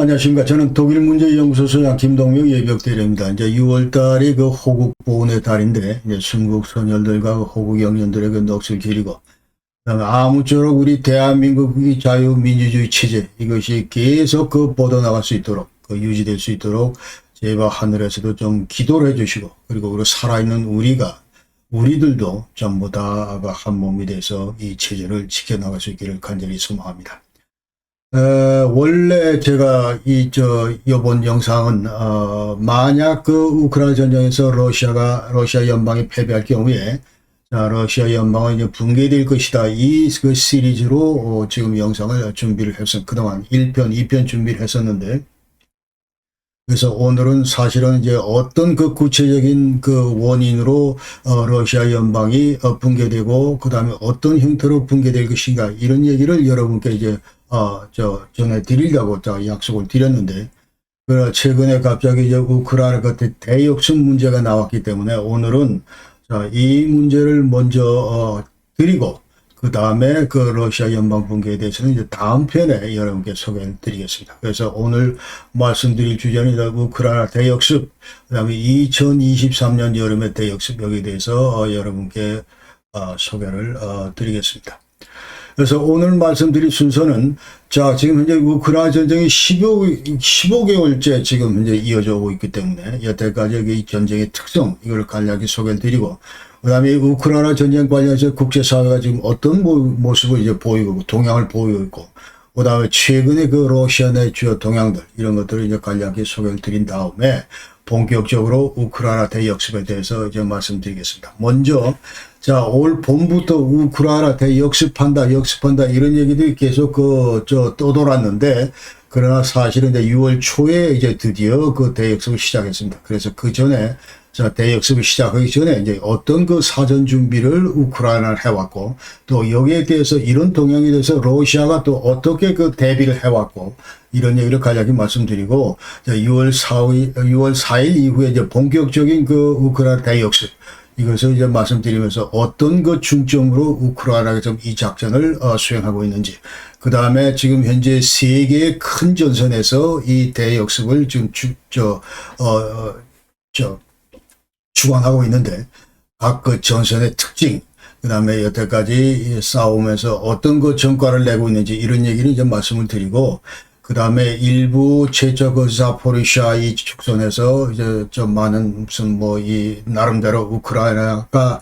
안녕하십니까. 저는 독일문제연구소 소장 김동명 예비역대리입니다. 이제 6월 달이 그 호국 보훈의 달인데, 이제 순국 선열들과 그 호국 영령들의 그 넋을 기리고, 그다음에 아무쪼록 우리 대한민국의 자유민주주의 체제, 이것이 계속 그 뻗어나갈 수 있도록, 그 유지될 수 있도록, 제발 하늘에서도 좀 기도를 해주시고, 그리고 우리 살아있는 우리들도 전부 다 한 몸이 돼서 이 체제를 지켜나갈 수 있기를 간절히 소망합니다. 원래 제가 요번 영상은, 만약 그 우크라이나 전쟁에서 러시아 연방이 패배할 경우에, 자, 러시아 연방은 이제 붕괴될 것이다. 그 시리즈로, 지금 영상을 준비를 했었, 그동안 1편, 2편 준비를 했었는데, 그래서 오늘은 사실은 이제 어떤 그 구체적인 그 원인으로 러시아 연방이 붕괴되고 그다음에 어떤 형태로 붕괴될 것인가 이런 얘기를 여러분께 이제 전해드리려고 약속을 드렸는데, 최근에 갑자기 이제 우크라이나 그 대역습 문제가 나왔기 때문에 오늘은 이 문제를 먼저 드리고 그 다음에 그 러시아 연방 붕괴에 대해서는 이제 다음 편에 여러분께 소개를 드리겠습니다. 그래서 오늘 말씀드릴 주제는 우크라이나 대역습, 그 다음에 2023년 여름의 대역습 여기에 대해서 여러분께 소개를 드리겠습니다. 그래서 오늘 말씀드릴 순서는, 자, 지금 현재 우크라이나 전쟁이 15개월째 지금 현재 이어져 오고 있기 때문에 여태까지 이 전쟁의 특성, 이걸 간략히 소개를 드리고, 그 다음에 우크라이나 전쟁 관련해서 국제사회가 지금 어떤 모습을 이제 보이고, 동향을 보이고 있고, 그 다음에 최근에 그 러시아 내 주요 동향들, 이런 것들을 이제 간략히 소개를 드린 다음에, 본격적으로 우크라이나 대역습에 대해서 이제 말씀드리겠습니다. 먼저, 자, 올 봄부터 우크라이나 대역습한다, 이런 얘기들이 계속 떠돌았는데, 그러나 사실은 이제 6월 초에 이제 드디어 그 대역습을 시작했습니다. 그래서 그 전에, 대역습을 시작하기 전에 이제 어떤 그 사전 준비를 우크라이나를 해왔고, 또 여기에 대해서 이런 동향에 대해서 러시아가 또 어떻게 그 대비를 해왔고, 이런 얘기를 간략히 말씀드리고, 6월 4일 이후에 이제 본격적인 그 우크라이나 대역습, 이것을 이제 말씀드리면서 어떤 그 중점으로 우크라이나가 좀 이 작전을 수행하고 있는지, 그 다음에 지금 현재 세계의 큰 전선에서 이 대역습을 지금 주관하고 있는데, 각 그 전선의 특징, 그 다음에 여태까지 싸우면서 어떤 그 전과를 내고 있는지 이런 얘기를 이제 말씀을 드리고, 그 다음에 일부 최저 그 자포리샤 이 축선에서 이제 좀 많은 무슨 이 나름대로 우크라이나가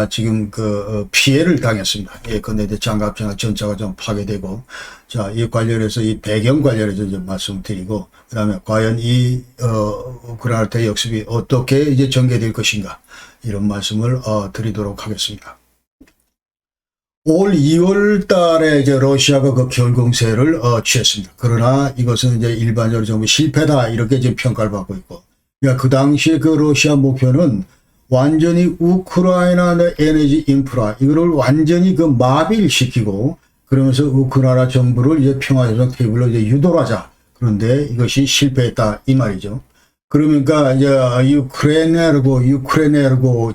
지금 그 피해를 당했습니다. 예컨대 장갑차나 전차가 좀 파괴되고, 자, 이 관련해서 이 배경 관련해서 이제 말씀드리고, 그 다음에 과연 이 우크라이나 대역습이 어떻게 이제 전개될 것인가, 이런 말씀을 드리도록 하겠습니다. 올 2월 달에 이제 러시아가 그 결공세를 취했습니다. 그러나 이것은 이제 일반적으로 전부 실패다, 이렇게 지금 평가를 받고 있고, 그러니까 그 당시에 그 러시아 목표는 완전히 우크라이나 내 에너지 인프라, 이거를 완전히 그 마비를 시키고, 그러면서 우크라이나 정부를 이제 평화협상 테이블로 이제 유도를 하자. 그런데 이것이 실패했다, 이 말이죠. 그러니까 이제 유크레네르고,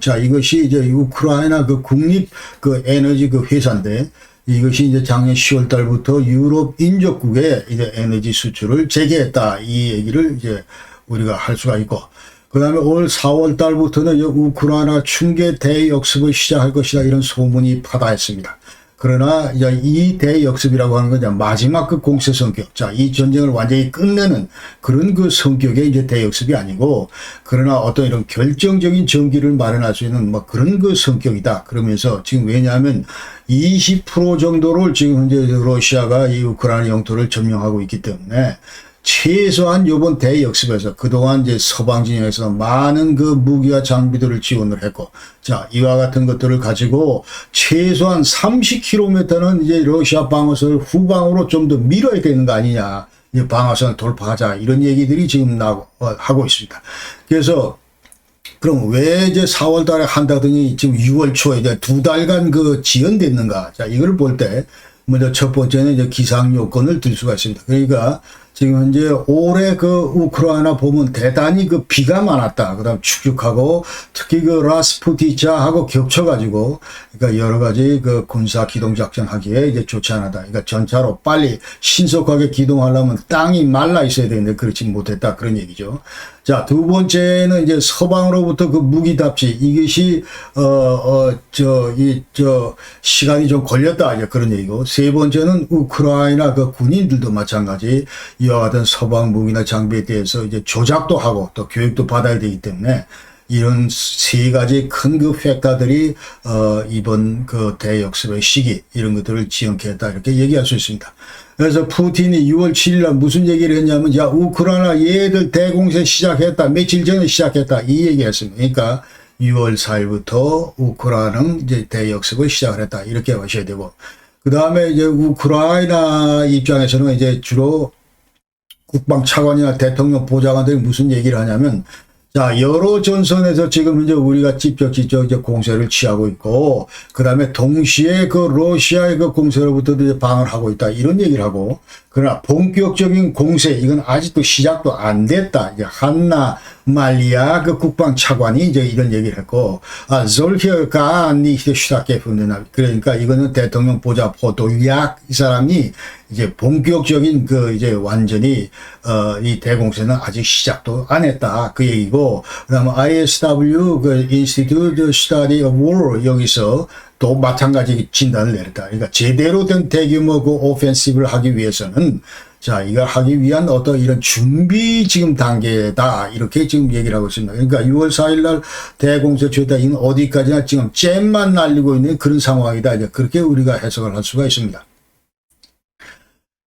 자, 이것이 이제 우크라이나 그 국립 그 에너지 그 회사인데, 이것이 이제 작년 10월 달부터 유럽 인접국에 이제 에너지 수출을 재개했다, 이 얘기를 이제 우리가 할 수가 있고, 그 다음에 올 4월 달부터는 우크라이나 충계 대역습을 시작할 것이다, 이런 소문이 파다했습니다. 그러나 이제 이 대역습이라고 하는 건 마지막 그 공세 성격, 자, 이 전쟁을 완전히 끝내는 그런 그 성격의 이제 대역습이 아니고, 그러나 어떤 이런 결정적인 전기를 마련할 수 있는 그런 그 성격이다. 그러면서 지금 왜냐하면 20% 정도를 지금 현재 러시아가 이 우크라이나 영토를 점령하고 있기 때문에, 최소한 이번 대역습에서 그동안 이제 서방 진영에서 많은 그 무기와 장비들을 지원을 했고, 자, 이와 같은 것들을 가지고 최소한 30km는 이제 러시아 방어선을 후방으로 좀 더 밀어야 되는 거 아니냐, 이제 방어선을 돌파하자, 이런 얘기들이 지금 하고 있습니다. 그래서 그럼 왜 이제 4월 달에 한다더니 지금 6월 초에 이제 2달간 그 지연됐는가? 자, 이걸 볼 때 먼저 첫 번째는 이제 기상 요건을 들 수가 있습니다. 그러니까 지금 현재 올해 그 우크라이나 보면 대단히 그 비가 많았다. 그다음 축축하고 특히 그 라스푸티차하고 겹쳐가지고 그러니까 여러 가지 그 군사 기동 작전 하기에 이제 좋지 않았다. 그러니까 전차로 빨리 신속하게 기동하려면 땅이 말라 있어야 되는데 그렇지 못했다. 그런 얘기죠. 자, 두 번째는 이제 서방으로부터 그 무기 답시 이것이 시간이 좀 걸렸다 이제 그런 얘기고, 세 번째는 우크라이나 그 군인들도 마찬가지 이와 같은 서방 무기나 장비에 대해서 이제 조작도 하고 또 교육도 받아야 되기 때문에 이런 세 가지 큰 그 팩터들이 이번 그 대역습의 시기 이런 것들을 지연케 했다 이렇게 얘기할 수 있습니다. 그래서 푸틴이 6월 7일 날 무슨 얘기를 했냐면, 야, 우크라이나 얘들 대공세 시작했다. 며칠 전에 시작했다. 이 얘기 했습니다. 그러니까 6월 4일부터 우크라이나는 이제 대역습을 시작을 했다. 이렇게 하셔야 되고. 그 다음에 이제 우크라이나 입장에서는 이제 주로 국방차관이나 대통령 보좌관들이 무슨 얘기를 하냐면, 자, 여러 전선에서 지금 이제 우리가 직접 이제 공세를 취하고 있고, 그 다음에 동시에 그 러시아의 그 공세로부터도 이제 방어를 하고 있다. 이런 얘기를 하고, 그러나 본격적인 공세, 이건 아직도 시작도 안 됐다. 이제 한나 말리아 그 국방 차관이 이제 이런 얘기를 했고, solche gar nicht stattgefunden. 그러니까 이거는 대통령 보좌 포돌약 이 사람이 이제 본격적인 그 이제 완전히 이 대공세는 아직 시작도 안 했다. 그 얘기고, 그다음에 ISW 그 Institute Study of War 여기서 또 마찬가지 진단을 내렸다. 그러니까 제대로 된 대규모 그 오펜시브를 하기 위해서는, 자, 이걸 하기 위한 어떤 이런 준비 지금 단계다. 이렇게 지금 얘기를 하고 있습니다. 그러니까 6월 4일 날 대공세 최다 이건 어디까지나 지금 잼만 날리고 있는 그런 상황이다. 이제 그렇게 우리가 해석을 할 수가 있습니다.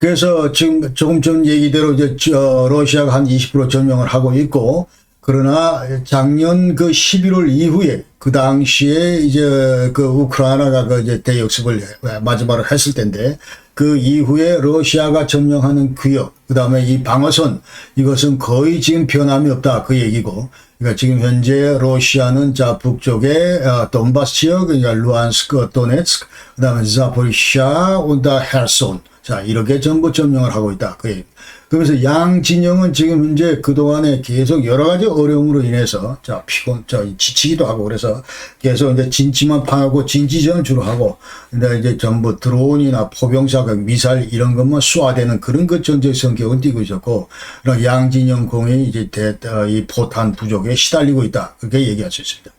그래서 지금 조금 전 얘기대로 이제 러시아가 한 20% 점령을 하고 있고, 그러나 작년 그 11월 이후에 그 당시에 이제 그 우크라이나가 그 이제 대역습을 마지막으로 했을 텐데, 그 이후에 러시아가 점령하는 구역, 그 다음에 이 방어선, 이것은 거의 지금 변함이 없다. 그 얘기고. 그러니까 지금 현재 러시아는 자 북쪽에 돈바스 지역, 그러니까 루안스크, 도네츠크, 그 다음에 자포리샤, 온다 헤르손. 자, 이렇게 전부 점령을 하고 있다. 그 얘기. 그러면서 양 진영은 지금 현재 그동안에 계속 여러 가지 어려움으로 인해서, 자, 지치기도 하고, 그래서 계속 이제 진치만 파하고 진지전을 주로 하고, 근데 이제 전부 드론이나 포병사, 미사일 이런 것만 쏘아대는 그런 그 전제 성격을 띠고 있었고, 양 진영 공이 이제 이 포탄 부족에 시달리고 있다. 그렇게 얘기할 수 있습니다.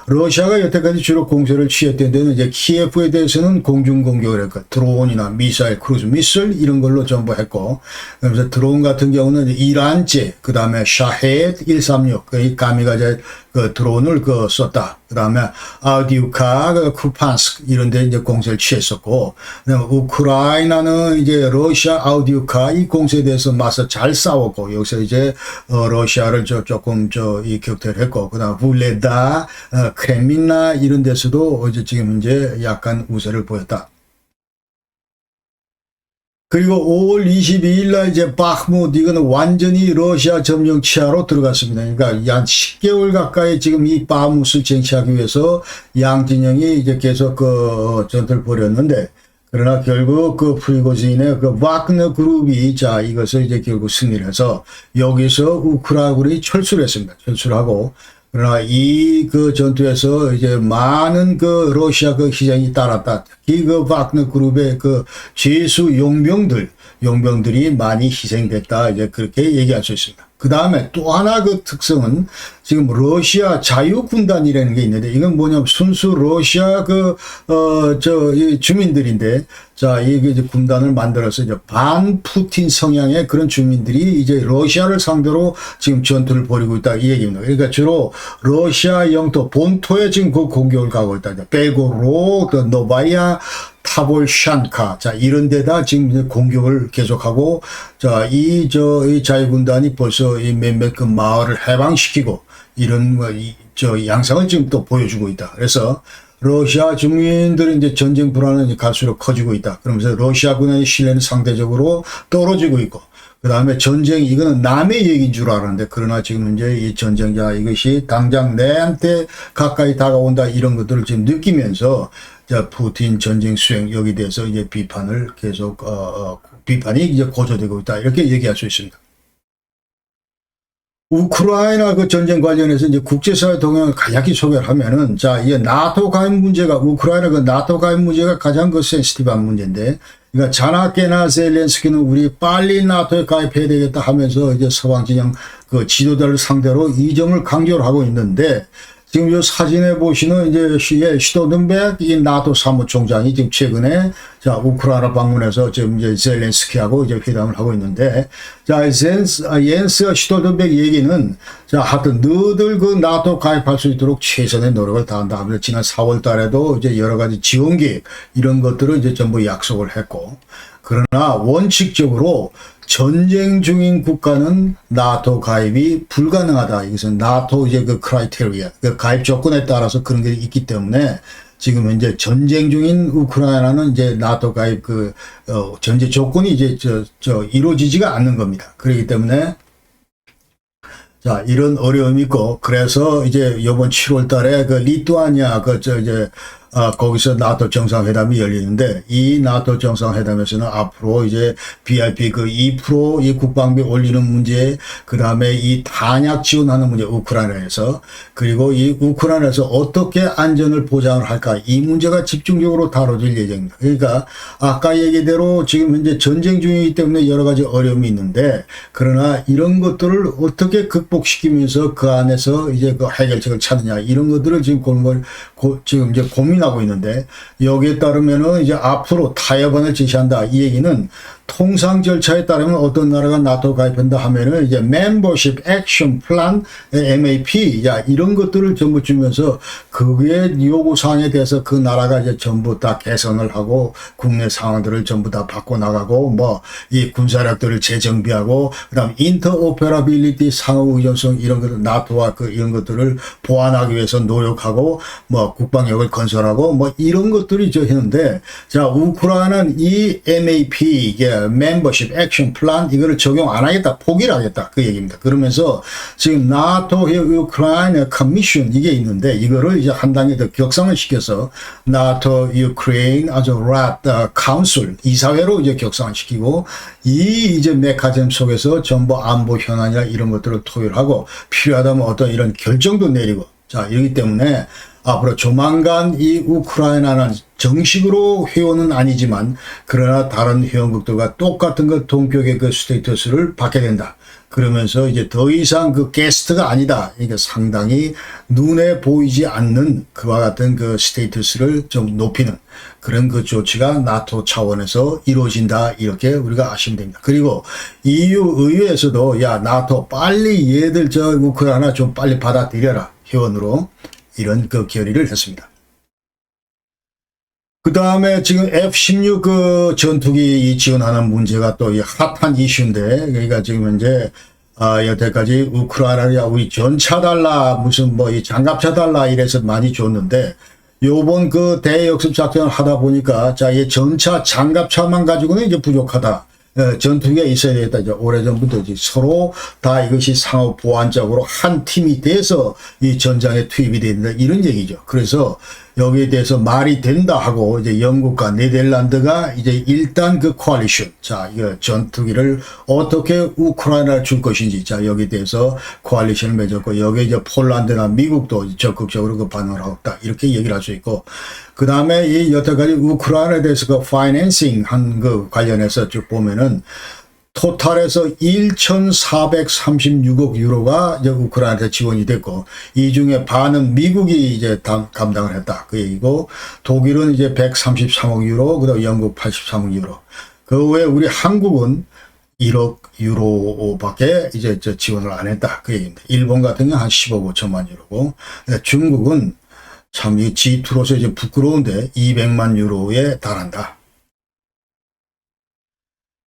러시아가 여태까지 주로 공세를 취했던 데는 이제 키예프에 대해서는 공중 공격을 했고, 드론이나 미사일, 크루즈 미술 이런 걸로 전부 했고, 그래서 드론 같은 경우는 이란제, 그 다음에 샤헤드 136, 그 가미가제 그 드론을 그 썼다. 그 다음에 아우디우카, 그 쿠판스크 이런 데 이제 공세를 취했었고, 그다음에 우크라이나는 이제 러시아 아우디우카 이 공세에 대해서 맞서 잘 싸웠고, 여기서 이제 러시아를 조금 이 격퇴를 했고, 그 다음에 불레다, 크렘린나 이런 데서도 이제 지금 현재 약간 우세를 보였다. 그리고 5월 22일 날 이제 바흐무트, 이거는 완전히 러시아 점령 치하로 들어갔습니다. 그러니까 한 10개월 가까이 지금 이 바흐무트를 쟁취하기 위해서 양 진영이 이제 계속 그 전투를 벌였는데, 그러나 결국 그 프리고진의 그 와그너 그룹이 자 이것을 이제 결국 승리를 해서 여기서 우크라이나군이 철수를 했습니다. 철수를 하고, 그러나 이 그 전투에서 이제 많은 그 러시아 그 희생이 따랐다. 특히 그 와그너 그룹의 그 죄수 용병들이 많이 희생됐다. 이제 그렇게 얘기할 수 있습니다. 그 다음에 또 하나 그 특성은 지금 러시아 자유군단이라는 게 있는데, 이건 뭐냐면 순수 러시아 이 주민들인데, 자, 이게 이제 군단을 만들어서 이제 반 푸틴 성향의 그런 주민들이 이제 러시아를 상대로 지금 전투를 벌이고 있다. 이 얘기입니다. 그러니까 주로 러시아 영토, 본토에 지금 그 공격을 가고 있다. 벨고로, 노바야, 타볼샨카, 자, 이런 데다 지금 이제 공격을 계속하고, 자, 이 자유군단이 벌써 이 몇몇 그 마을을 해방시키고, 이런 양상을 지금 또 보여주고 있다. 그래서 러시아 주민들은 이제 전쟁 불안은 갈수록 커지고 있다. 그러면서 러시아군의 신뢰는 상대적으로 떨어지고 있고, 그 다음에 전쟁, 이거는 남의 얘기인 줄 알았는데, 그러나 지금 현재 이 전쟁자, 이것이 당장 내한테 가까이 다가온다, 이런 것들을 지금 느끼면서, 자, 푸틴 전쟁 수행, 여기 대해서 이제 비판을 계속, 비판이 이제 고조되고 있다. 이렇게 얘기할 수 있습니다. 우크라이나 그 전쟁 관련해서 이제 국제사회 동향을 간략히 소개를 하면은, 자, 이 나토 가입 문제가, 우크라이나 그 나토 가입 문제가 가장 그 센시티브한 문제인데, 그러니까 자나깨나 젤렌스키는 우리 빨리 나토에 가입해야 되겠다 하면서 이제 서방 진영 그 지도자를 상대로 이점을 강조를 하고 있는데, 지금 이 사진에 보시는 이제 슈토든베르 이 나토 사무총장이 지금 최근에 자 우크라이나 방문해서 지금 이제 젤렌스키하고 이제 회담을 하고 있는데, 자 옌스 슈토든베르 얘기는 자 하여튼 너들 그 나토 가입할 수 있도록 최선의 노력을 다한다 하면서 지난 4월 달에도 이제 여러 가지 지원 계획 이런 것들을 이제 전부 약속을 했고, 그러나 원칙적으로 전쟁 중인 국가는 나토 가입이 불가능하다. 이것은 나토 이제 그 크라이테리아, 그 가입 조건에 따라서 그런 게 있기 때문에 지금 현재 전쟁 중인 우크라이나는 이제 나토 가입 전제 조건이 이제 이루어지지가 않는 겁니다. 그렇기 때문에 자, 이런 어려움이 있고, 그래서 이제 이번 7월 달에 그 리투아니아 거기서 나토 정상회담이 열리는데, 이 나토 정상회담에서는 앞으로 이제 BIP 그 2% 이 국방비 올리는 문제, 그 다음에 이 탄약 지원하는 문제, 우크라이나에서, 그리고 이 우크라이나에서 어떻게 안전을 보장을 할까, 이 문제가 집중적으로 다뤄질 예정입니다. 그러니까 아까 얘기대로 지금 현재 전쟁 중이기 때문에 여러 가지 어려움이 있는데, 그러나 이런 것들을 어떻게 극복시키면서 그 안에서 이제 그 해결책을 찾느냐, 이런 것들을 지금 지금 이제 고민하고 있는데, 여기에 따르면은 이제 앞으로 타협안을 제시한다. 이 얘기는 통상 절차에 따르면 어떤 나라가 나토 가입한다 하면은 이제 Membership Action Plan, MAP, 야, 이런 것들을 전부 주면서 그게 요구사항에 대해서 그 나라가 이제 전부 다 개선을 하고 국내 상황들을 전부 다 바꿔나가고 뭐 이 군사력들을 재정비하고 그다음 인터오페라빌리티 상호 의존성 이런 것들 나토와 이런 것들을 보완하기 위해서 노력하고 뭐 국방력을 건설하고 뭐 이런 것들이 했는데, 자, 우크라이나는 이 MAP 이게 멤버십 액션 플랜 이거를 적용 안 하겠다, 포기를 하겠다, 그 얘기입니다. 그러면서 지금 나토 우크라이나 커미션 이게 있는데, 이거를 이제 한 단계 더 격상을 시켜서 나토 유크레인 아주 카운슬 이사회로 이제 격상을 시키고, 이 이제 메커니즘 속에서 전부 안보 현안이나 이런 것들을 토의하고 필요하다면 어떤 이런 결정도 내리고, 자, 이러기 때문에 앞으로 조만간 이 우크라이나는 정식으로 회원은 아니지만 그러나 다른 회원국들과 똑같은 그 동격의 그 스테이터스를 받게 된다. 그러면서 이제 더 이상 그 게스트가 아니다. 이게 상당히 눈에 보이지 않는 그와 같은 그 스테이터스를 좀 높이는 그런 그 조치가 나토 차원에서 이루어진다. 이렇게 우리가 아시면 됩니다. 그리고 EU 의회에서도 야, 나토 빨리 얘들 우크라이나 좀 빨리 받아들여라. 회원으로. 이런 그 결의를 했습니다. 그 다음에 지금 F-16 그 전투기 지원하는 문제가 또 이 핫한 이슈인데, 그러니까 지금 현재 여태까지 우크라이나야 우리 전차 달라 무슨 뭐 이 장갑차 달라 이래서 많이 줬는데, 요번 그 대역습 작전을 하다 보니까 자, 이 전차 장갑차만 가지고는 이제 부족하다. 전투기가 있어야 되겠다. 이제 오래전부터 서로 다 이것이 상호 보완적으로 한 팀이 돼서 이 전장에 투입이 된다. 이런 얘기죠. 그래서 여기에 대해서 말이 된다 하고 이제 영국과 네덜란드가 이제 일단 그 코알리션, 자, 이거 전투기를 어떻게 우크라이나에 줄 것인지, 자, 여기에 대해서 코알리션을 맺었고, 여기에 이제 폴란드나 미국도 적극적으로 그 반응을 하고 있다. 이렇게 얘기를 할 수 있고, 그 다음에 이 여태까지 우크라이나에 대해서 그 파이낸싱 한 그 관련해서 쭉 보면은 토탈에서 1,436억 유로가 이제 우크라이나한테 지원이 됐고, 이 중에 반은 미국이 이제 감당을 했다. 그 얘기고, 독일은 이제 133억 유로, 그다음 영국 83억 유로. 그 외에 우리 한국은 1억 유로밖에 이제 지원을 안 했다. 그 얘기입니다. 일본 같은 경우는 한 10억 5천만 유로고, 중국은 참 이 G2로서 이제 부끄러운데 200만 유로에 달한다.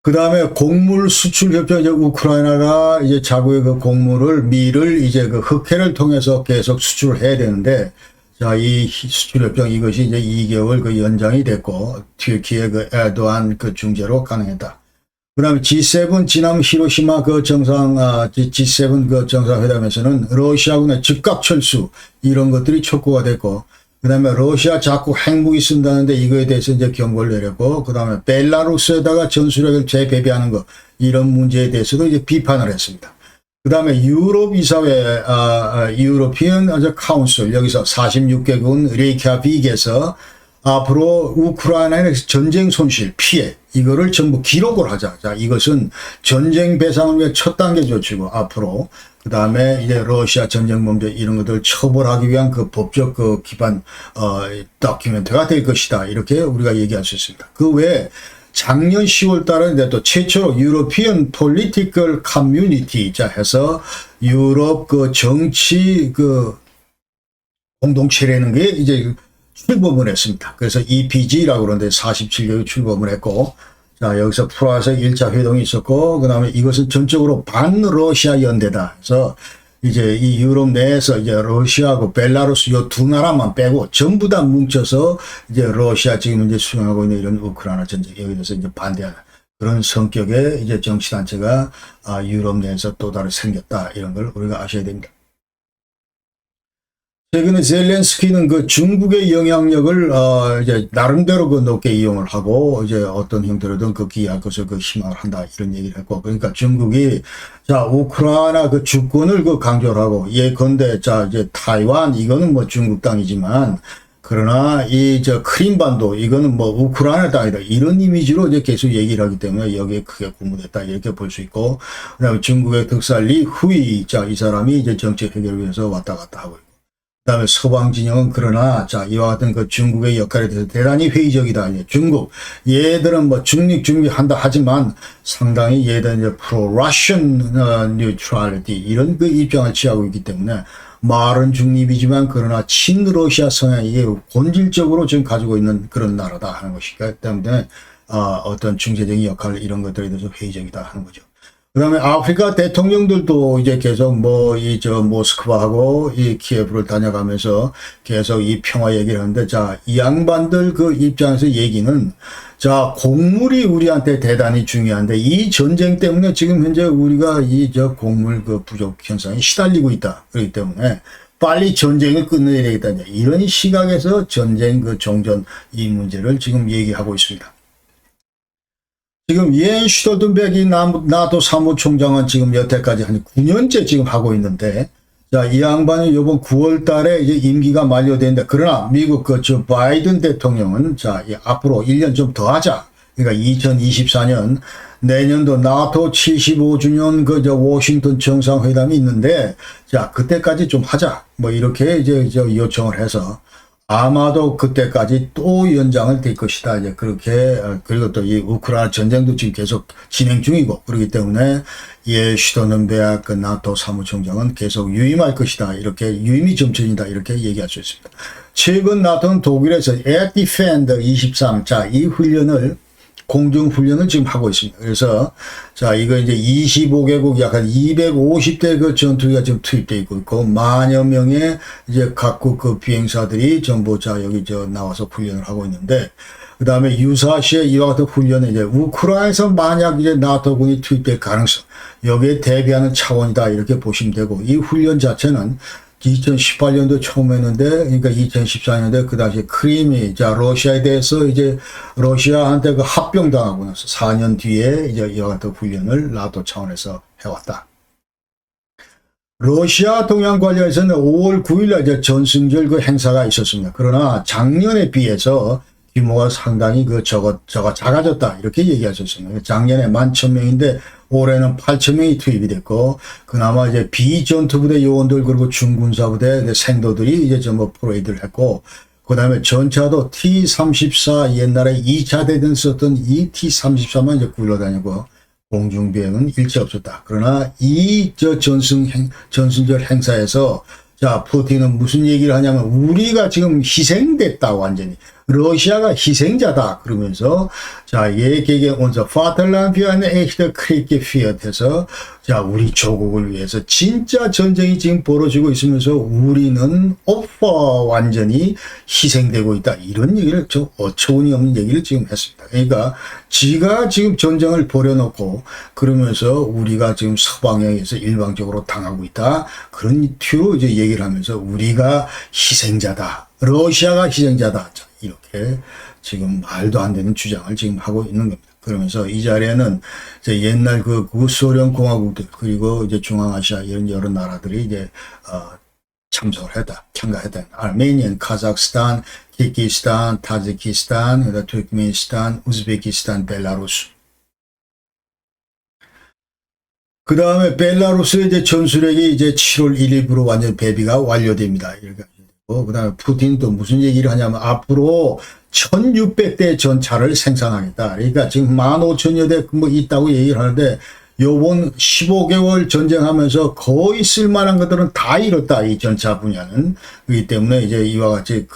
그 다음에 곡물 수출 협정, 이제 우크라이나가 이제 자국의 그 곡물을 미를 이제 그 흑해를 통해서 계속 수출을 해야 되는데, 자, 이 수출 협정 이것이 이제 2개월 그 연장이 됐고, 튀르키예 그 에르도안 그 중재로 가능했다. 그 다음에 G7 지난 히로시마 그 G7 그 정상회담에서는 러시아군의 즉각 철수 이런 것들이 촉구가 됐고, 그 다음에 러시아 자꾸 핵무기 쓴다는데 이거에 대해서 이제 경고를 내렸고, 그 다음에 벨라루스에다가 전술핵을 재배비하는 거, 이런 문제에 대해서도 이제 비판을 했습니다. 그 다음에 유럽 이사회, 유로피언 카운슬, 여기서 46개국은 레이캬빅에서 앞으로 우크라이나의 전쟁 손실, 피해, 이거를 전부 기록을 하자. 자, 이것은 전쟁 배상을 위해 첫 단계 조치고, 앞으로, 그 다음에 이제 러시아 전쟁 범죄 이런 것들 처벌하기 위한 그 법적 그 기반, 다큐멘트가 될 것이다. 이렇게 우리가 얘기할 수 있습니다. 그 외에 작년 10월 달에 또 최초로 유로피언 폴리티컬 커뮤니티, 자, 해서 유럽 그 정치 그 공동체라는 게 이제 출범을 했습니다. 그래서 EPG라고 그러는데 47개국이 출범을 했고, 자, 여기서 프라하에서 1차 회동이 있었고, 그 다음에 이것은 전적으로 반러시아 연대다. 그래서 이제 이 유럽 내에서 이제 러시아하고 벨라루스 요 두 나라만 빼고 전부 다 뭉쳐서 이제 러시아 지금 이제 수행하고 있는 이런 우크라이나 전쟁, 여기 대해서 이제 반대하는 그런 성격의 이제 정치단체가 유럽 내에서 또 다르게 생겼다. 이런 걸 우리가 아셔야 됩니다. 최근에 젤렌스키는 그 중국의 영향력을 이제 나름대로 그 높게 이용을 하고 이제 어떤 형태로든 그 기할 것을 그 희망을 한다, 이런 얘기를 했고, 그러니까 중국이 자 우크라이나 그 주권을 그 강조를 하고, 예컨대 자 이제 타이완 이거는 뭐 중국 땅이지만 그러나 이 저 크림반도 이거는 뭐 우크라이나 땅이다, 이런 이미지로 이제 계속 얘기를 하기 때문에 여기에 크게 고무됐다, 이렇게 볼 수 있고, 그다음에 중국의 특사 리 후이, 자 이 사람이 이제 정책 해결을 위해서 왔다 갔다 하고 있고. 그 다음에 서방 진영은 그러나 자 이와 같은 그 중국의 역할에 대해서 대단히 회의적이다. 중국 얘들은 뭐 중립한다 하지만 상당히 얘들은 이제 pro-Russian neutrality 이런 그 입장을 취하고 있기 때문에 말은 중립이지만 그러나 친러시아 성향, 이게 본질적으로 지금 가지고 있는 그런 나라다 하는 것이기 때문에 어떤 중재적인 역할 이런 것들에 대해서 회의적이다 하는 거죠. 그 다음에 아프리카 대통령들도 이제 계속 뭐 이 저 모스크바하고 이 키예프를 다녀가면서 계속 이 평화 얘기를 하는데, 자 이 양반들 그 입장에서 얘기는 자 곡물이 우리한테 대단히 중요한데 이 전쟁 때문에 지금 현재 우리가 이 저 곡물 그 부족 현상에 시달리고 있다. 그렇기 때문에 빨리 전쟁을 끝내야 되겠다, 이런 시각에서 전쟁 그 종전 이 문제를 지금 얘기하고 있습니다. 지금 옌 슈톨텐베르크 나토 사무총장은 지금 여태까지 한 9년째 지금 하고 있는데, 자, 이 양반이 이번 9월 달에 이제 임기가 만료되는데, 그러나 미국 저 바이든 대통령은 자, 앞으로 1년 좀 더 하자. 그러니까 2024년 내년도 나토 75주년 저 워싱턴 정상회담이 있는데, 자, 그때까지 좀 하자. 뭐 이렇게 이제 요청을 해서 아마도 그때까지 또 연장을 될 것이다. 이제 그렇게, 그리고 또 이 우크라이나 전쟁도 지금 계속 진행 중이고, 그렇기 때문에 예, 슈톨텐베르크 나토 사무총장은 계속 유임할 것이다. 이렇게 유임이 점천이다. 이렇게 얘기할 수 있습니다. 최근 나토는 독일에서 에어 디펜더 23, 자, 이 훈련을 공중훈련을 지금 하고 있습니다. 그래서, 자, 이거 이제 25개국 약간 250대 그 전투기가 지금 투입되어 있고, 만여 명의 이제 각국 그 비행사들이 전부 자, 여기 나와서 훈련을 하고 있는데, 그 다음에 유사시에 이와 같은 훈련은 이제 우크라이나에서 만약 이제 나토군이 투입될 가능성, 여기에 대비하는 차원이다. 이렇게 보시면 되고, 이 훈련 자체는 2018년도 처음 했는데, 그러니까 2014년도에 그 당시에 크림이, 자, 러시아에 대해서 이제 러시아한테 그 합병당하고 나서 4년 뒤에 이제 이와 같은 훈련을 나토 차원에서 해왔다. 러시아 동향 관련해서는 5월 9일날 이제 전승절 그 행사가 있었습니다. 그러나 작년에 비해서 규모가 상당히 그 작아졌다. 이렇게 얘기할 수 있습니다. 작년에 11,000명인데 올해는 8,000명이 투입이 됐고, 그나마 이제 비전투부대 요원들 그리고 중군사부대 생도들이 이제 전부 프레이드를 했고, 그 다음에 전차도 T-34 옛날에 2차 대전 썼던 이 T-34만 이제 굴러다니고 공중비행은 일체 없었다. 그러나 이 전승절 행사에서 자, 푸틴은 무슨 얘기를 하냐면 우리가 지금 희생됐다, 완전히. 러시아가 희생자다 그러면서 자 예게게 unser Vaterland für eine echte Krieg geführt 해서 자 우리 조국을 위해서 진짜 전쟁이 지금 벌어지고 있으면서 우리는 오퍼 완전히 희생되고 있다 이런 얘기를 좀 어처구니 없는 얘기를 지금 했습니다. 그러니까 지가 지금 전쟁을 벌여놓고 그러면서 우리가 지금 서방에 의해서 일방적으로 당하고 있다 그런 튀로 이제 얘기를 하면서 우리가 희생자다 러시아가 희생자다 자, 이렇게 지금 말도 안 되는 주장을 지금 하고 있는 겁니다. 그러면서 이 자리에는 이제 옛날 그 구소련 공화국들 그리고 이제 중앙아시아 이런 여러 나라들이 이제 참석을 했다, 참가했다. 아르메니아, 카자흐스탄, 키르기스탄, 타지키스탄, 투르크메니스탄, 우즈베키스탄, 벨라루스. 그 다음에 벨라루스의 이제 전술핵이 이제 7월 1일부로 완전 배비가 완료됩니다. 이렇게. 그 다음에 푸틴도 무슨 얘기를 하냐면 앞으로 1600대 전차를 생산하겠다. 그러니까 지금 15,000여 대 뭐 있다고 얘기를 하는데 요번 15개월 전쟁하면서 거의 쓸만한 것들은 다 잃었다. 이 전차 분야는. 그렇기 때문에 이제 이와 같이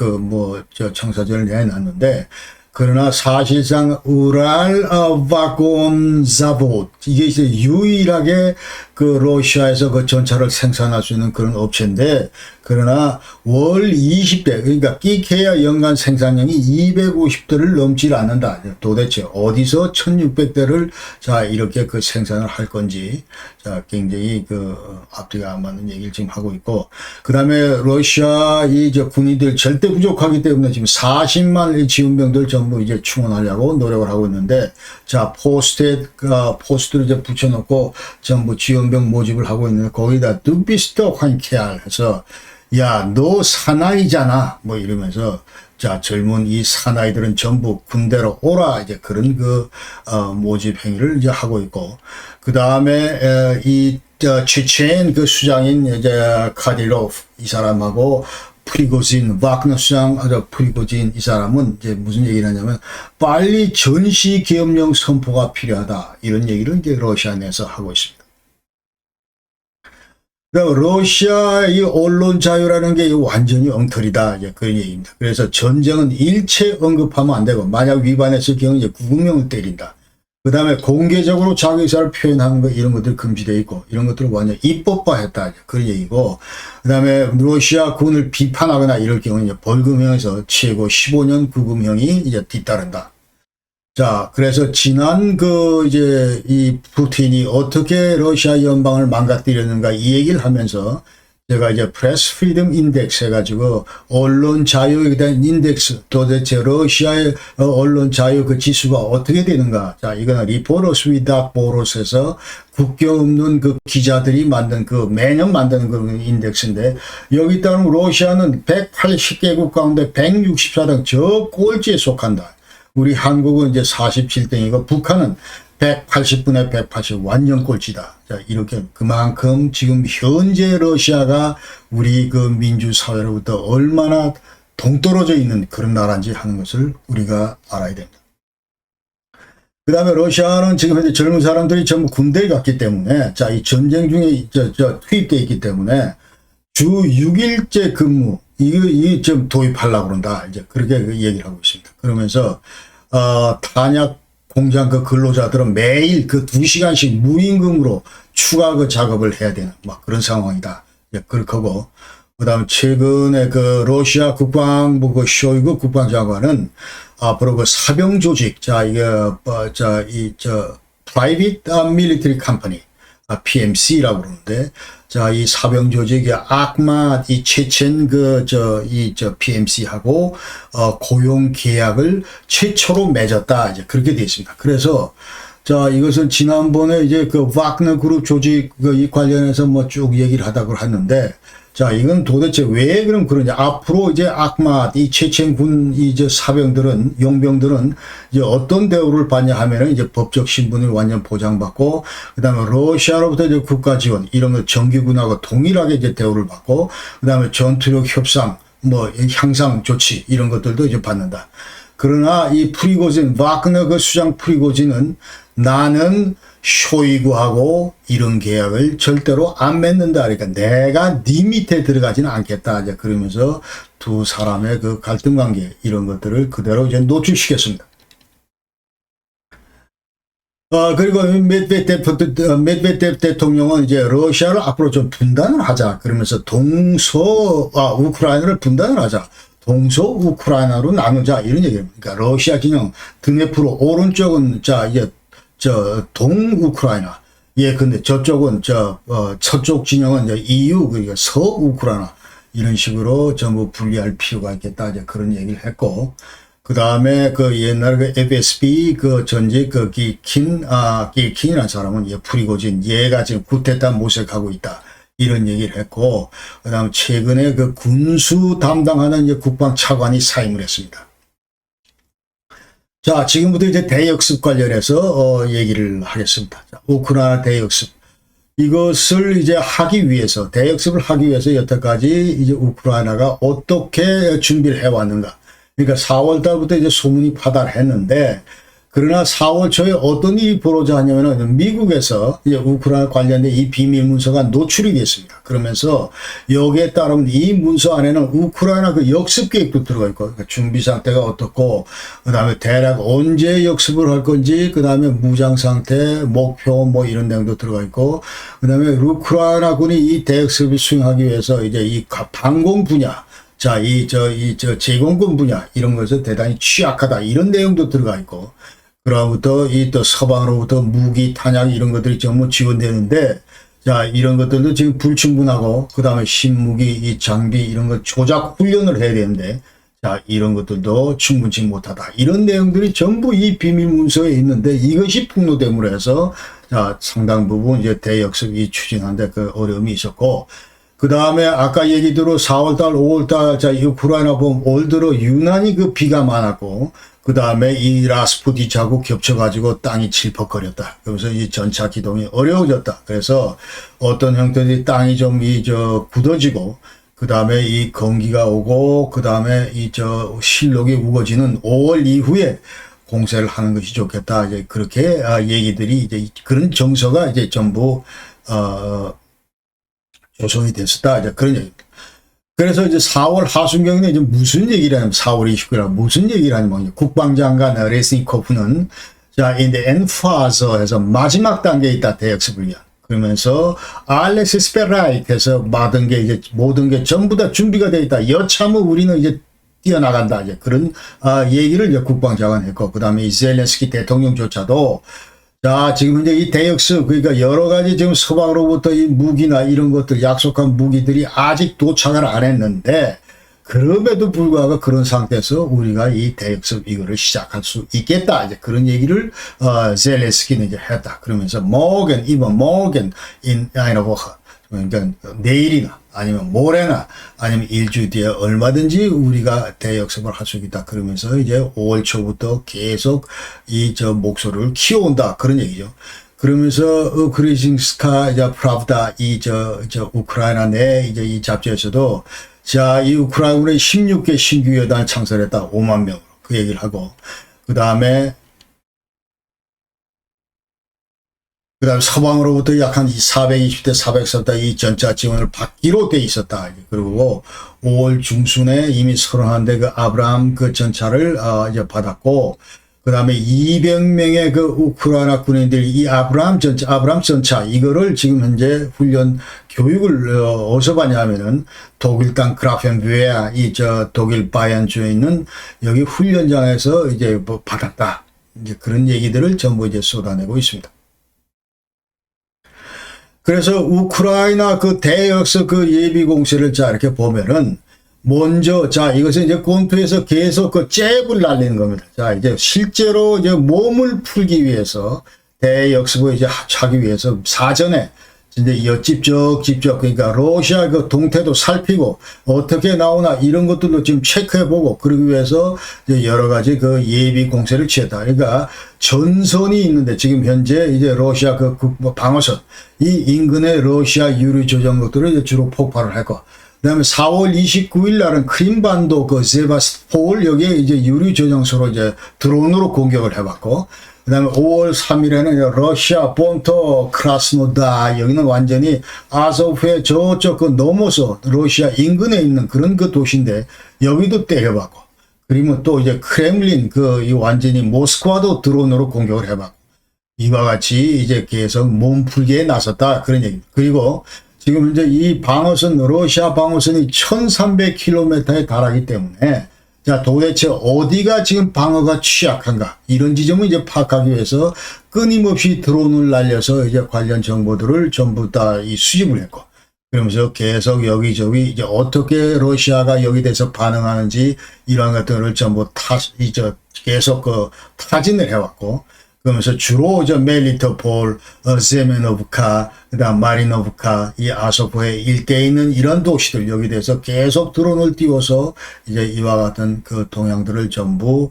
청사전을 내놨는데 그러나 사실상 우랄 바곤 자봇 이게 이제 유일하게 그 러시아에서 그 전차를 생산할 수 있는 그런 업체인데 그러나 월 20대 그러니까 끼케야 연간 생산량이 250대를 넘지 않는다. 도대체 어디서 1600대를 자 이렇게 그 생산을 할 건지 자 굉장히 그 앞뒤가 안 맞는 얘기를 지금 하고 있고 그다음에 러시아 이 군인들 절대 부족하기 때문에 지금 40만 지원병들 전부 이제 충원하려고 노력을 하고 있는데 자 포스트를 이제 붙여놓고 전부 지원병 모집을 하고 있는데 거기다 두비스터 환케알 해서 야, 너 사나이잖아. 뭐 이러면서, 자, 젊은 이 사나이들은 전부 군대로 오라. 이제 그런 모집 행위를 이제 하고 있고. 그 다음에, 체첸 그 수장인 이제 카딜로프 이 사람하고 프리고진, 와그너 수장, 프리고진 이 사람은 이제 무슨 얘기를 하냐면, 빨리 전시 계엄령 선포가 필요하다. 이런 얘기를 이제 러시아 내에서 하고 있습니다. 러시아 이 언론 자유라는 게 완전히 엉터리다. 이제 그런 얘기입니다. 그래서 전쟁은 일체 언급하면 안 되고, 만약 위반했을 경우 이제 구금형을 때린다. 그 다음에 공개적으로 자기 의사를 표현하는 거, 이런 것들 금지되어 있고, 이런 것들을 완전 입법화했다. 이제 그런 얘기고, 그 다음에 러시아 군을 비판하거나 이럴 경우 이제 벌금형에서 최고 15년 구금형이 이제 뒤따른다. 자, 그래서 지난 이제 이 푸틴이 어떻게 러시아 연방을 망가뜨렸는가 이 얘기를 하면서 제가 이제 프레스 프리덤 인덱스 해가지고 언론 자유에 대한 인덱스 도대체 러시아의 언론 자유 그 지수가 어떻게 되는가. 자, 이거는 리포터스 위다웃 보러스에서 국경 없는 그 기자들이 만든 매년 만드는 그 인덱스인데 여기 따르면 러시아는 180개국 가운데 164등 저 꼴찌에 속한다. 우리 한국은 이제 47등이고 북한은 180분의 180 완전 꼴찌다. 자, 이렇게 그만큼 지금 현재 러시아가 우리 그 민주사회로부터 얼마나 동떨어져 있는 그런 나라인지 하는 것을 우리가 알아야 됩니다. 그 다음에 러시아는 지금 현재 젊은 사람들이 전부 군대에 갔기 때문에 자, 이 전쟁 중에 투입되어 있기 때문에 주 6일제 근무 이게 좀 도입하려고 그런다. 이제 그렇게 얘기를 하고 있습니다. 그러면서, 탄약 공장 그 근로자들은 매일 2시간씩 무임금으로 추가 작업을 해야 되는, 그런 상황이다. 이제 그렇게 하고, 그 다음에 최근에 러시아 국방부 쇼이구 국방장관은 앞으로 사병 조직, Private Military Company, PMC라고 그러는데, 자, 이 사병 조직이 아크맛, 이 체첸 PMC하고, 고용 계약을 최초로 맺었다. 이제 그렇게 되어 있습니다. 그래서, 자, 이것은 지난번에 이제 와그너 그룹 조직 이 관련해서 쭉 얘기를 하다고 했는데, 자, 이건 도대체 왜 그러냐. 앞으로 이제 아크맛, 이 체첸군, 사병들은, 용병들은 이제 어떤 대우를 받냐 하면은 이제 법적 신분을 완전 보장받고, 그 다음에 러시아로부터 이제 국가 지원, 이런 거 정규군하고 동일하게 이제 대우를 받고, 그 다음에 전투력 협상, 향상 조치, 이런 것들도 이제 받는다. 그러나 이 프리고진, 와그너 수장 프리고진은 나는 쇼이구하고 이런 계약을 절대로 안 맺는다. 그러니까 내가 네 밑에 들어가지는 않겠다. 이제 그러면서 두 사람의 그 갈등 관계 이런 것들을 그대로 이제 노출시켰습니다. 그리고 메드베데프 대통령은 이제 러시아를 앞으로 좀 분단을 하자. 그러면서 우크라이나를 분단을 하자. 동서 우크라이나로 나누자. 이런 얘기입니다. 그러니까 러시아 진영 드네프로 오른쪽은 이제 동우크라이나. 예, 근데 저쪽은 서쪽 진영은 이제 EU, 그러니까 서우크라이나. 이런 식으로 전부 분리할 필요가 있겠다. 이제 그런 얘기를 했고. 그 다음에 그 옛날 그 FSB 그 전직 그 기킨이라는 사람은 프리고진 얘가 지금 쿠데타 모색하고 있다. 이런 얘기를 했고, 그 다음 최근에 그 군수 담당하는 이제 국방차관이 사임을 했습니다. 자, 지금부터 이제 대역습 관련해서 얘기를 하겠습니다. 자, 우크라이나 대역습. 이것을 이제 하기 위해서, 대역습을 하기 위해서 여태까지 이제 우크라이나가 어떻게 준비를 해왔는가. 그러니까 4월 달부터 이제 소문이 파다했는데, 그러나 4월 초에 어떤 일이 벌어졌냐면은 미국에서 이제 우크라이나 관련된 이 비밀 문서가 노출이 됐습니다. 그러면서 여기에 따르면 이 문서 안에는 우크라이나 그 역습 계획도 들어가 있고, 그러니까 준비 상태가 어떻고, 그 다음에 대략 언제 역습을 할 건지, 그 다음에 무장 상태, 목표 뭐 이런 내용도 들어가 있고, 그 다음에 우크라이나 군이 이 대역습을 수행하기 위해서 이제 이 방공 분야, 자, 제공권 분야, 이런 것에서 대단히 취약하다. 이런 내용도 들어가 있고, 그로부터 또 서방으로부터 무기, 탄약 이런 것들이 전부 지원되는데, 자, 이런 것들도 지금 불충분하고, 그 다음에 신무기, 이 장비, 이런 것 조작 훈련을 해야 되는데, 자, 이런 것들도 충분치 못하다. 이런 내용들이 전부 이 비밀 문서에 있는데, 이것이 폭로됨으로 해서, 자, 상당 부분 이제 대역습이 추진하는데 그 어려움이 있었고, 그 다음에 아까 얘기대로 4월달, 5월달, 자, 우크라이나 보면 올 들어 유난히 그 비가 많았고, 그 다음에 이 라스푸티차하고 겹쳐가지고 땅이 질퍽거렸다. 그래서 이 전차 기동이 어려워졌다. 그래서 어떤 형태의 땅이 좀 굳어지고, 그 다음에 이 건기가 오고, 그 다음에 실록이 우거지는 5월 이후에 공세를 하는 것이 좋겠다. 이제 그렇게 얘기들이 이제 그런 정서가 이제 전부, 조성이 됐었다. 이제 그런 얘기입니다. 그래서 이제 4월 하순경에 이제 무슨 얘기를 하냐면 4월 29일 무슨 얘기를 하냐면 국방장관 레스니코프는 자, in the end phase 해서 마지막 단계에 있다. 대역습을 위한. 그러면서 알렉시 스페라이트에서 모든 게 전부 다 준비가 되어 있다. 여차하면 우리는 이제 뛰어나간다. 이제 그런 얘기를 이제 국방장관 했고, 그다음에 젤렌스키 대통령조차도 자, 지금 이제 이 대역습, 그러니까 여러 가지 지금 서방으로부터 이 무기나 이런 것들, 약속한 무기들이 아직 도착을 안 했는데, 그럼에도 불구하고 그런 상태에서 우리가 이 대역습 이거를 시작할 수 있겠다. 이제 그런 얘기를, 젤렌스키는 이제 했다. 그러면서, even morgen in eine Woche. 그러니까 내일이나 아니면 모레나 아니면 일주 뒤에 얼마든지 우리가 대역습을 할 수 있다. 그러면서 이제 5월 초부터 계속 목소리를 키워온다. 그런 얘기죠. 그러면서 그리징스카 프라브다 우크라이나 내 이 잡지에서도 자, 이 우크라이나군이 16개 신규 여단을 창설했다. 5만 명으로 그 얘기를 하고, 그 다음에 서방으로부터 약 한 420대, 430대 이 전차 지원을 받기로 돼 있었다. 그리고 5월 중순에 이미 31대 그 아브라함 그 전차를 이제 받았고, 그 다음에 200명의 그 우크라이나 군인들이 이 아브라함 전차 이거를 지금 현재 훈련 교육을 어디서 받냐면은 독일 땅 그라펜베아 독일 바이안주에 있는 여기 훈련장에서 이제 뭐 받았다. 이제 그런 얘기들을 전부 이제 쏟아내고 있습니다. 그래서 우크라이나 그 대역습 그 예비 공세를 자 이렇게 보면은 먼저 자 이것은 이제 권투에서 계속 그 잽을 날리는 겁니다. 자 이제 실제로 이제 몸을 풀기 위해서 대역습을 이제 하기 위해서 사전에 이제 직접 그러니까 러시아 그 동태도 살피고 어떻게 나오나 이런 것들도 지금 체크해보고 그러기 위해서 이제 여러 가지 그 예비 공세를 취했다. 그러니까 전선이 있는데 지금 현재 이제 러시아 그 방어선 이 인근의 러시아 유리 조정국들을 이제 주로 폭발을 했고, 그다음에 4월 29일 날은 크림반도 그 세바스톨 여기에 이제 유리 조정소로 이제 드론으로 공격을 해봤고. 그다음에 5월 3일에는 러시아 본토 크라스노다, 여기는 완전히 아소프의 저쪽 그 넘어서 러시아 인근에 있는 그런 그 도시인데 여기도 때려봤고, 그리고 또 이제 크렘린 이 완전히 모스크바도 드론으로 공격을 해봤고, 이와 같이 이제 계속 몸풀기에 나섰다, 그런 얘기입니다. 그리고 지금 이제 이 방어선, 러시아 방어선이 1300km에 달하기 때문에, 자, 도대체 어디가 지금 방어가 취약한가, 이런 지점을 이제 파악하기 위해서 끊임없이 드론을 날려서 이제 관련 정보들을 전부 다 이 수집을 했고, 그러면서 계속 여기저기 이제 어떻게 러시아가 여기 대해서 반응하는지 이러한 것들을 전부 계속 타진을 해왔고, 그러면서 주로 멜리토폴, 세메노브카, 그다음 마리노브카, 이 아소프의 일대에 있는 이런 도시들, 여기 대해서 계속 드론을 띄워서 이제 이와 같은 그 동향들을 전부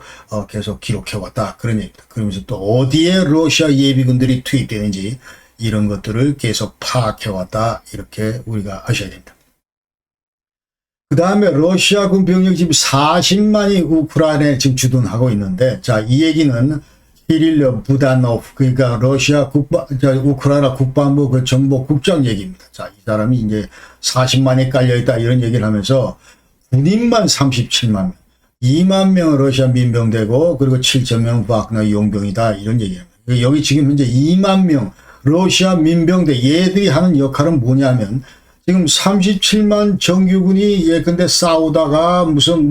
계속 기록해왔다, 그런 얘기입니다. 그러면서 또 어디에 러시아 예비군들이 투입되는지 이런 것들을 계속 파악해왔다, 이렇게 우리가 아셔야 됩니다. 그 다음에 러시아군 병력 지금 40만이 우크라이나에 지금 주둔하고 있는데, 자, 이 얘기는 키릴러 부다노프, 그러니까 우크라이나 국방부 그 정보국장 얘기입니다. 자, 이 사람이 이제 40만이 깔려있다, 이런 얘기를 하면서 군인만 37만 명, 2만 명은 러시아 민병대고, 그리고 7천 명 와그너 용병이다, 이런 얘기입니다. 여기 지금 현재 2만 명 러시아 민병대, 얘들이 하는 역할은 뭐냐면, 지금 37만 정규군이 예컨대 싸우다가 무슨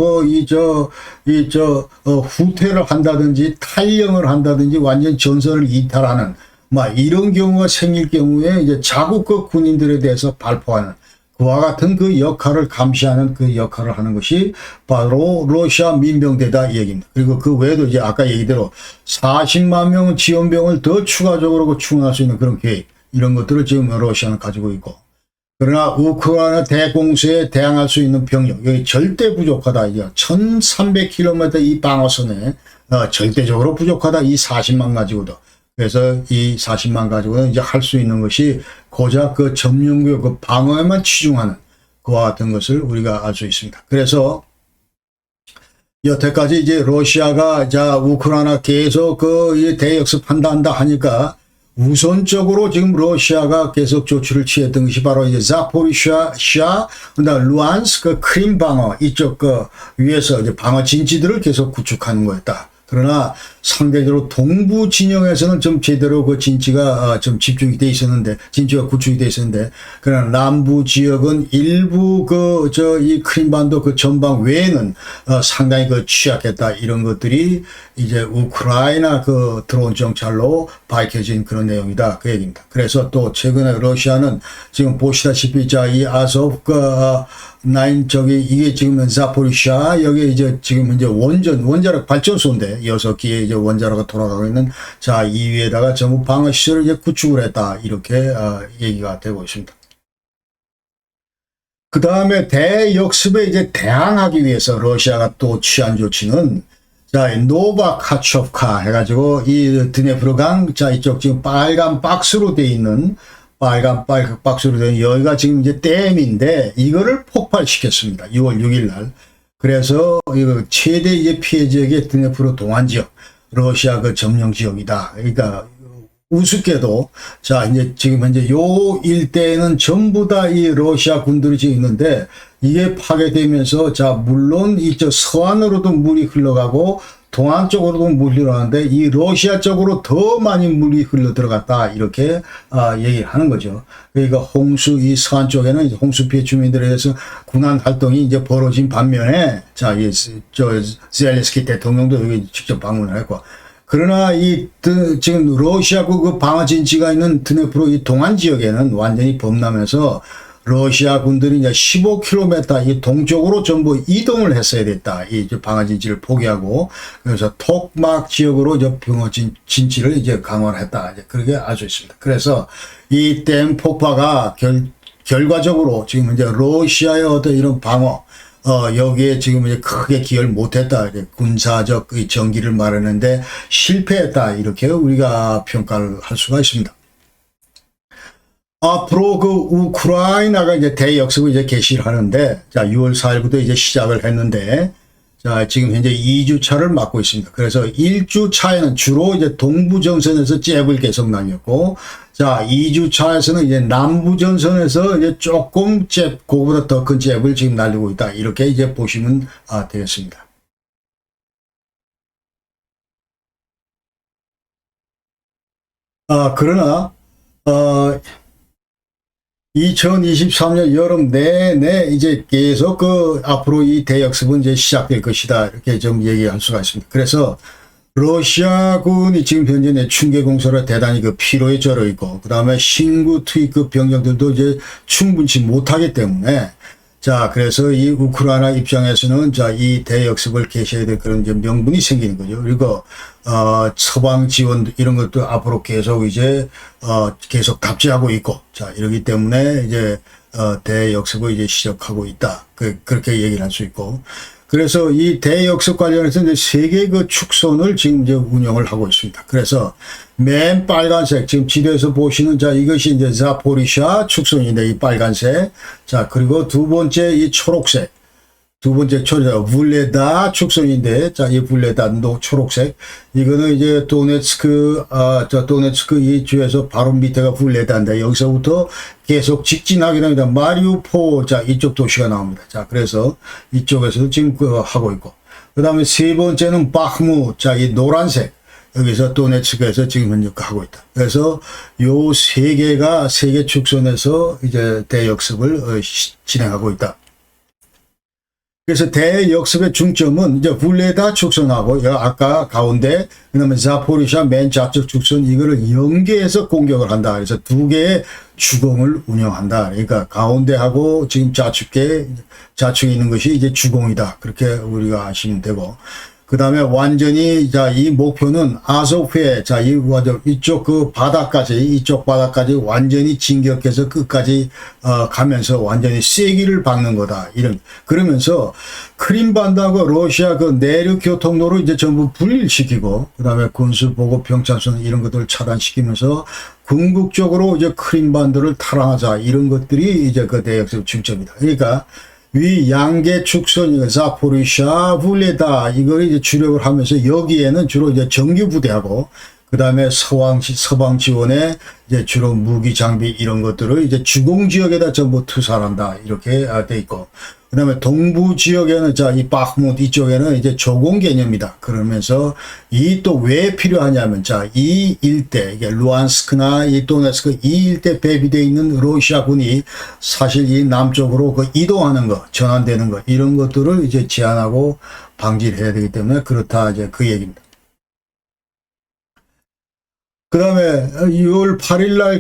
후퇴를 한다든지 탈영을 한다든지 완전 전선을 이탈하는 막 이런 경우가 생길 경우에 이제 자국의 군인들에 대해서 발포하는 그와 같은 그 역할을 감시하는 그 역할을 하는 것이 바로 러시아 민병대다, 이 얘기입니다. 그리고 그 외에도 이제 아까 얘기대로 40만 명 지원병을 더 추가적으로 충원할 수 있는 그런 계획, 이런 것들을 지금 러시아는 가지고 있고, 그러나 우크라이나 대공세에 대항할 수 있는 병력, 여기 절대 부족하다. 이제 1300km 이 방어선에 절대적으로 부족하다, 이 40만 가지고도. 그래서 이 40만 가지고는 이제 할 수 있는 것이 고작 그 점령구역 그 방어에만 치중하는 그와 같은 것을 우리가 알 수 있습니다. 그래서 여태까지 이제 러시아가 우크라이나 계속 대역습한다 하니까 우선적으로 지금 러시아가 계속 조치를 취했던 것이 바로 이제 자포리샤, 그다음 루안스크, 크림 방어 이쪽 위에서 이제 방어 진지들을 계속 구축하는 거였다. 그러나 상대적으로 동부 진영에서는 좀 제대로 그 진지가 좀 집중이 돼 있었는데, 진지가 구축이 돼 있었는데, 그러나 남부 지역은 일부 이 크림반도 그 전방 외에는 상당히 취약했다, 이런 것들이 이제 우크라이나 그 드론 정찰로 밝혀진 그런 내용이다, 그 얘기입니다. 그래서 또 최근에 러시아는 지금 보시다시피 이 아소프 이게 지금 자포리샤, 여기 이제 지금 현재 원자력 발전소인데 6기의 이제 원자로가 돌아가고 있는, 자, 이 위에다가 전부 방어 시설을 이제 구축을 했다, 이렇게 얘기가 되고 있습니다. 그 다음에 대역습에 이제 대항하기 위해서 러시아가 또 취한 조치는, 자, 노바카초프카 해가지고 이 드네프르강, 자, 이쪽 지금 빨간 박스로 돼 있는, 빨간 박스로 된 여기가 지금 이제 댐인데 이거를 폭발시켰습니다. 6월 6일 날. 그래서 이거 최대 이제 피해 지역의 드네프르 동안 지역, 러시아 그 점령 지역이다. 그러니까 우습게도 자, 이제 지금 현재 요 일대에는 전부 다 이 러시아 군들이 지금 있는데, 이게 파괴되면서 자, 물론 이쪽 서안으로도 물이 흘러가고 동안 쪽으로도 물이 흘러가는데 이 러시아 쪽으로 더 많이 물이 흘러 들어갔다, 이렇게 얘기를 하는 거죠. 그러니까 홍수, 이 서안 쪽에는 이제 홍수 피해 주민들에 대해서 군안 활동이 이제 벌어진 반면에, 자, 젤렌스키 대통령도 여기 직접 방문을 했고, 그러나 지금 러시아국 그 방어 진지가 있는 드네프로 이 동안 지역에는 완전히 범람해서 러시아 군들이 이제 15km 이 동쪽으로 전부 이동을 했어야 됐다. 이 방어 진지를 포기하고, 그래서 톡막 지역으로 이제 방어 진지를 이제 강화를 했다. 이제 그렇게 알 수 있습니다. 그래서 이 댐 폭파가 결과적으로 지금 이제 러시아의 어떤 이런 방어, 여기에 지금 이제 크게 기여를 못했다. 군사적 전기를 마련하는데 실패했다. 이렇게 우리가 평가를 할 수가 있습니다. 앞으로 그 우크라이나가 이제 대역습을 이제 개시를 하는데, 자, 6월 4일부터 이제 시작을 했는데, 자, 지금 현재 2주차를 맞고 있습니다. 그래서 1주차에는 주로 이제 동부전선에서 잽을 계속 날렸고, 자, 2주차에서는 이제 남부전선에서 이제 조금 잽, 그거보다 더 큰 잽을 지금 날리고 있다. 이렇게 이제 보시면 되겠습니다. 그러나, 2023년 여름 내내 이제 계속 앞으로 이 대역습은 이제 시작될 것이다. 이렇게 좀 얘기할 수가 있습니다. 그래서 러시아군이 지금 현재 내 충계 공세로 대단히 피로에 절어 있고, 그 다음에 신구 투입급 병력들도 이제 충분치 못하기 때문에, 자, 그래서 이 우크라이나 입장에서는 자, 이 대역습을 개시해야 될 그런 이제 명분이 생기는 거죠. 그리고, 서방 지원 이런 것도 앞으로 계속 이제, 계속 답지하고 있고, 자, 이러기 때문에 이제, 대역습을 이제 시작하고 있다. 그렇게 얘기를 할 수 있고. 그래서 이 대역습 관련해서 이제 세 개의 축선을 지금 이제 운영을 하고 있습니다. 그래서 맨 빨간색, 지금 지도에서 보시는, 자, 이것이 이제 자포리샤 축선인데, 이 빨간색. 자, 그리고 두 번째 이 초록색. 두 번째 울레다 축선인데, 자, 이 울레다 초록색. 이거는 이제 도네츠크, 도네츠크 이 주에서 바로 밑에가 울레다인데, 여기서부터 계속 직진하게 됩니다. 마리우폴, 자, 이쪽 도시가 나옵니다. 자, 그래서 이쪽에서도 지금 하고 있고. 그 다음에 세 번째는 바흐무, 자, 이 노란색. 여기서 도네츠크에서 지금 현재 하고 있다. 그래서 요 세 개 축선에서 이제 대역습을 진행하고 있다. 그래서 대역습의 중점은 이제 울레다 축선하고 아까 가운데, 그다음에 자포리샤 맨 좌측 축선 이거를 연계해서 공격을 한다. 그래서 두 개의 주공을 운영한다. 그러니까 가운데하고 지금 좌측에 있는 것이 이제 주공이다. 그렇게 우리가 아시면 되고. 그 다음에 완전히, 자, 이 목표는 아소프에, 자, 이쪽 바닥까지 완전히 진격해서 끝까지, 가면서 완전히 쐐기를 박는 거다. 그러면서 크림반도하고 러시아 내륙 교통로를 이제 전부 분리시키고, 그 다음에 군수보고 병참선 이런 것들을 차단시키면서 궁극적으로 이제 크림반도를 탈환하자. 이런 것들이 이제 그 대역습 중점이다. 그러니까, 위 양계 축선, 자포리샤, 울레다, 이걸 이제 주력을 하면서 여기에는 주로 이제 정규 부대하고, 그 다음에 서방 지원에 이제 주로 무기 장비 이런 것들을 이제 주공 지역에다 전부 투사한다. 이렇게 돼 있고. 그 다음에 동부 지역에는 자, 이 바흐무트 이쪽에는 이제 조공 개념이다. 그러면서 이 또 왜 필요하냐면, 자, 이 일대, 이게 루안스크나 이 도네츠크 이 일대 배비되어 있는 러시아군이 사실 이 남쪽으로 이동하는 거, 전환되는 거, 이런 것들을 이제 제한하고 방지를 해야 되기 때문에 그렇다. 이제 그 얘기입니다. 그 다음에 6월 8일 날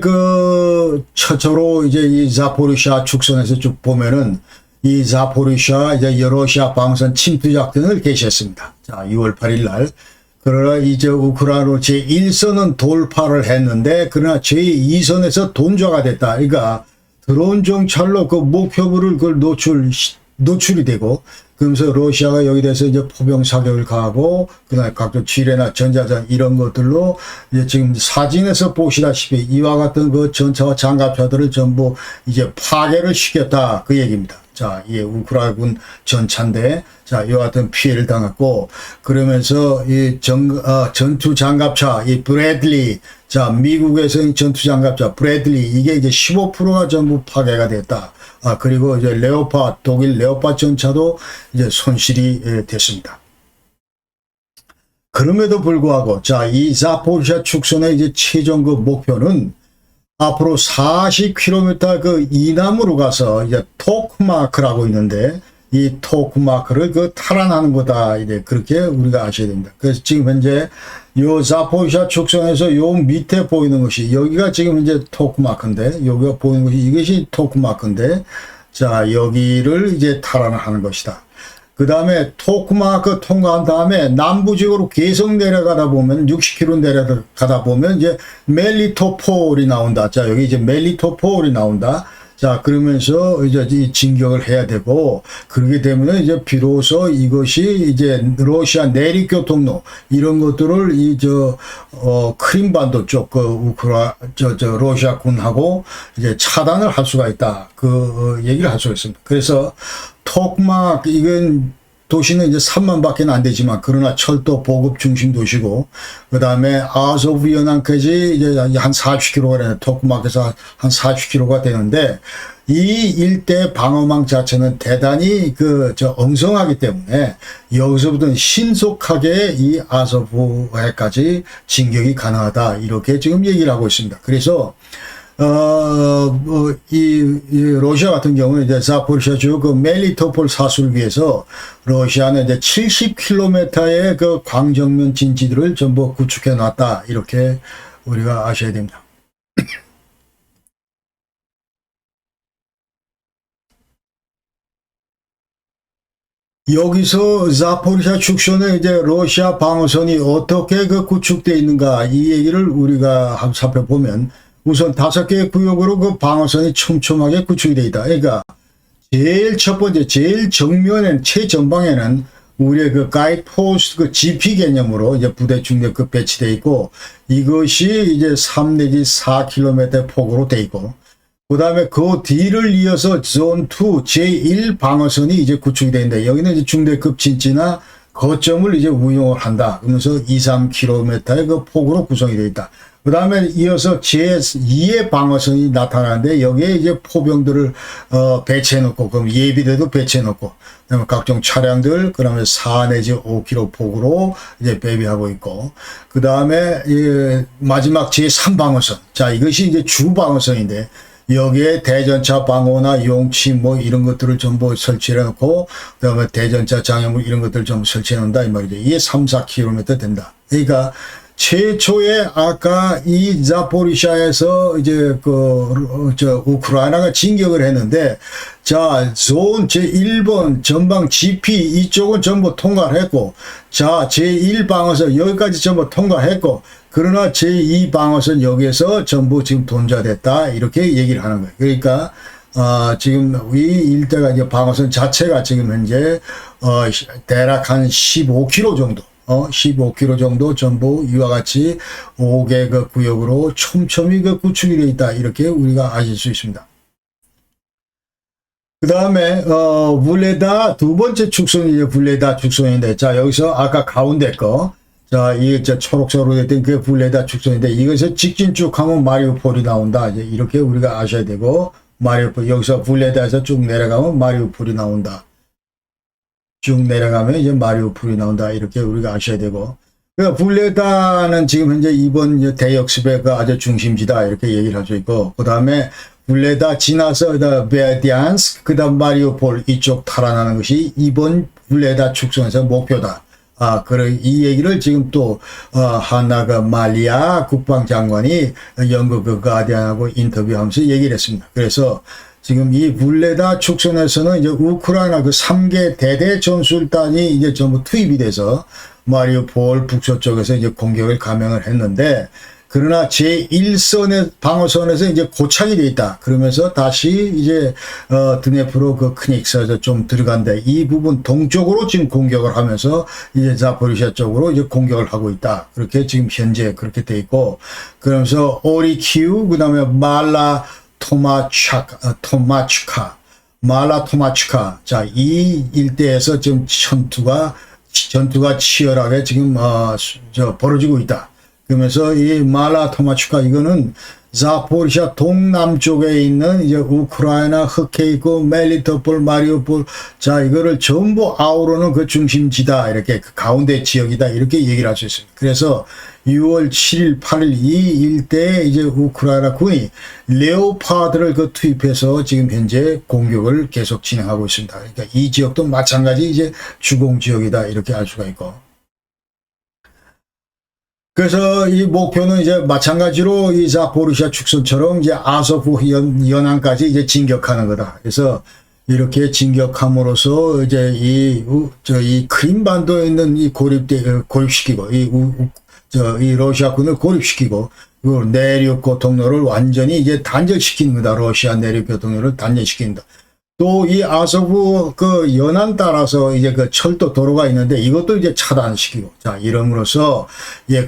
최초로 이제 이 자포리샤 축선에서 쭉 보면은 이 자포리샤 이제 러시아 방선 침투 작전을 개시했습니다. 자, 6월 8일 날. 그러나 이제 우크라이나로 제1선은 돌파를 했는데, 그러나 제2선에서 돈좌가 됐다. 그러니까 드론 정찰로 그 목표물을 노출이 되고, 그러면서 러시아가 여기 대해서 이제 포병 사격을 가하고, 그다음에 각종 지뢰나 전자전 이런 것들로 이제 지금 사진에서 보시다시피 이와 같은 전차와 장갑차들을 전부 이제 파괴를 시켰다. 그 얘기입니다. 자, 이게 우크라이나군 전차인데, 자, 이와 같은 피해를 당했고, 그러면서 이 전투 장갑차, 이 브래들리, 자, 미국에서는 전투 장갑차 브래들리, 이게 이제 15%가 전부 파괴가 됐다. 그리고 이제 독일 레오파 전차도 이제 손실이 됐습니다. 그럼에도 불구하고, 자, 이 자포리샤 축선의 이제 최종 목표는 앞으로 40km 이남으로 가서 이제 토크마크라고 있는데, 이 토크마크를 탈환하는 거다. 이제 그렇게 우리가 아셔야 됩니다. 그래서 지금 현재 요 자포리샤 축선에서 요 밑에 보이는 것이, 여기가 지금 현재 토크마크인데, 여기가 보이는 것이 이것이 토크마크인데, 자, 여기를 이제 탈환을 하는 것이다. 그 다음에 토크마크 통과한 다음에 남부 지역으로 계속 내려가다 보면 60km 내려가다 보면 이제 멜리토폴이 나온다. 자, 여기 이제 멜리토폴이 나온다. 자, 그러면서 이제 이 진격을 해야 되고, 그러기 때문에 이제 비로소 이것이 이제 러시아 내륙교통로 이런 것들을 크림반도 쪽 러시아 군하고 이제 차단을 할 수가 있다. 그 얘기를 할 수가 있습니다. 그래서 토크마크, 이건 도시는 이제 3만밖에 안 되지만 그러나 철도 보급 중심 도시고 그 다음에 아소브 연안까지 이제 한 40km가 되는 토크막에서 한 40km가 되는데 이 일대 방어망 자체는 대단히 엉성하기 때문에 여기서부터는 신속하게 이 아소브해까지 진격이 가능하다 이렇게 지금 얘기를 하고 있습니다. 그래서 이 러시아 같은 경우는 이제 자포리샤주 그 멜리토폴 사수를 위해서 러시아는 이제 70km의 그 광정면 진지들을 전부 구축해 놨다 이렇게 우리가 아셔야 됩니다. 여기서 자포리샤 축소는 이제 러시아 방어선이 어떻게 그 구축되어 있는가 이 얘기를 우리가 한번 살펴보면 우선 5개의 구역으로 그 방어선이 촘촘하게 구축이 되어 있다. 그러니까 제일 첫 번째, 제일 정면엔, 최전방에는 우리의 그 가이드 포스트 그 GP 개념으로 이제 부대 중대급 배치되어 있고 이것이 이제 3 내지 4km 폭으로 되어 있고 그 다음에 그 뒤를 이어서 존2 제1 방어선이 이제 구축이 되는데 여기는 이제 중대급 진지나 거점을 이제 운용을 한다. 그러면서 2, 3km의 그 폭으로 구성이 되어 있다. 그 다음에 이어서 제2의 방어선이 나타나는데 여기에 이제 포병들을 배치해 놓고 그럼 예비대도 배치해 놓고 그다음에 각종 차량들 그다음에 4 내지 5km 폭으로 이제 배비하고 있고 그 다음에 마지막 제3 방어선 자 이것이 이제 주 방어선인데 여기에 대전차 방어나 용치 뭐 이런 것들을 전부 설치해 놓고 그다음에 대전차 장애물 이런 것들을 전부 설치해 놓는다 이 말이죠. 이게 3, 4km 된다. 그러니까 최초에 아까 이 자포리샤에서 이제 우크라이나가 진격을 했는데 자, 존 제1번 전방 GP 이쪽은 전부 통과를 했고 자, 제1방어선 여기까지 전부 통과했고 그러나 제2방어선 여기에서 전부 지금 돈자됐다 이렇게 얘기를 하는 거예요. 그러니까 지금 이 일대가 이제 방어선 자체가 지금 현재 대략 한 15km 정도 15km 정도 전부 이와 같이 5개 그 구역으로 촘촘히 그 구축이 되어 있다. 이렇게 우리가 아실 수 있습니다. 그 다음에, 블레다 두 번째 축소는 이제 블레다 축소인데, 자, 여기서 아까 가운데 거, 자, 이 초록색으로 됐던 그 블레다 축소인데, 이것을 직진 쭉 하면 마리우폴이 나온다. 이제 이렇게 우리가 아셔야 되고, 마리우폴, 여기서 블레다에서 쭉 내려가면 마리우폴이 나온다. 쭉 내려가면 이제 마리우폴이 나온다. 이렇게 우리가 아셔야 되고. 그러니까 블레다는 지금 현재 이번 대역습의 그 아주 중심지다. 이렇게 얘기를 할 수 있고, 그 다음에 블레다 지나서 베디안스크, 그 다음 마리우폴 이쪽 탈환하는 것이 이번 블레다 축소에서 목표다. 이 얘기를 지금 또, 하나가 말리아 국방장관이 영국 그 가디안하고 인터뷰하면서 얘기를 했습니다. 그래서 지금 이 블레다 축선에서는 이제 우크라이나 그 3개 대대 전술단이 이제 전부 투입이 돼서 마리우폴 북서쪽에서 이제 공격을 감행을 했는데 그러나 제1선의 방어선에서 이제 고착이 돼 있다. 그러면서 다시 이제 드네프로 그 크닉스에서 좀 들어간다. 이 부분 동쪽으로 지금 공격을 하면서 이제 자포리샤 쪽으로 이제 공격을 하고 있다. 그렇게 지금 현재 그렇게 돼 있고 그러면서 오리키우 그다음에 말라 토마츠카 자, 이 일대에서 지금 전투가 치열하게 지금 벌어지고 있다. 그러면서 이 말라 토마츠카 이거는 자포리샤 동남쪽에 있는 이제 우크라이나 흑해이고 멜리토폴 마리우폴 자 이거를 전부 아우르는 그 중심지다 이렇게 그 가운데 지역이다 이렇게 얘기를 할 수 있습니다. 그래서 6월 7일 8일 이 일대에 이제 우크라이나 군이 레오파드를 그 투입해서 지금 현재 공격을 계속 진행하고 있습니다. 그러니까 이 지역도 마찬가지 이제 주공 지역이다 이렇게 알 수가 있고. 그래서 이 목표는 이제 마찬가지로 이 자포리샤 축선처럼 이제 아소프 연안까지 이제 진격하는 거다. 그래서 이렇게 진격함으로써 이제 이 크림반도에 있는 이 고립시키고 이 러시아군을 고립시키고 그 내륙 교통로를 완전히 이제 단절시키는 거다. 러시아 내륙 교통로를 단절시킨다. 또 이 아소브 그 연안 따라서 이제 그 철도 도로가 있는데 이것도 이제 차단시키고 자 이름으로써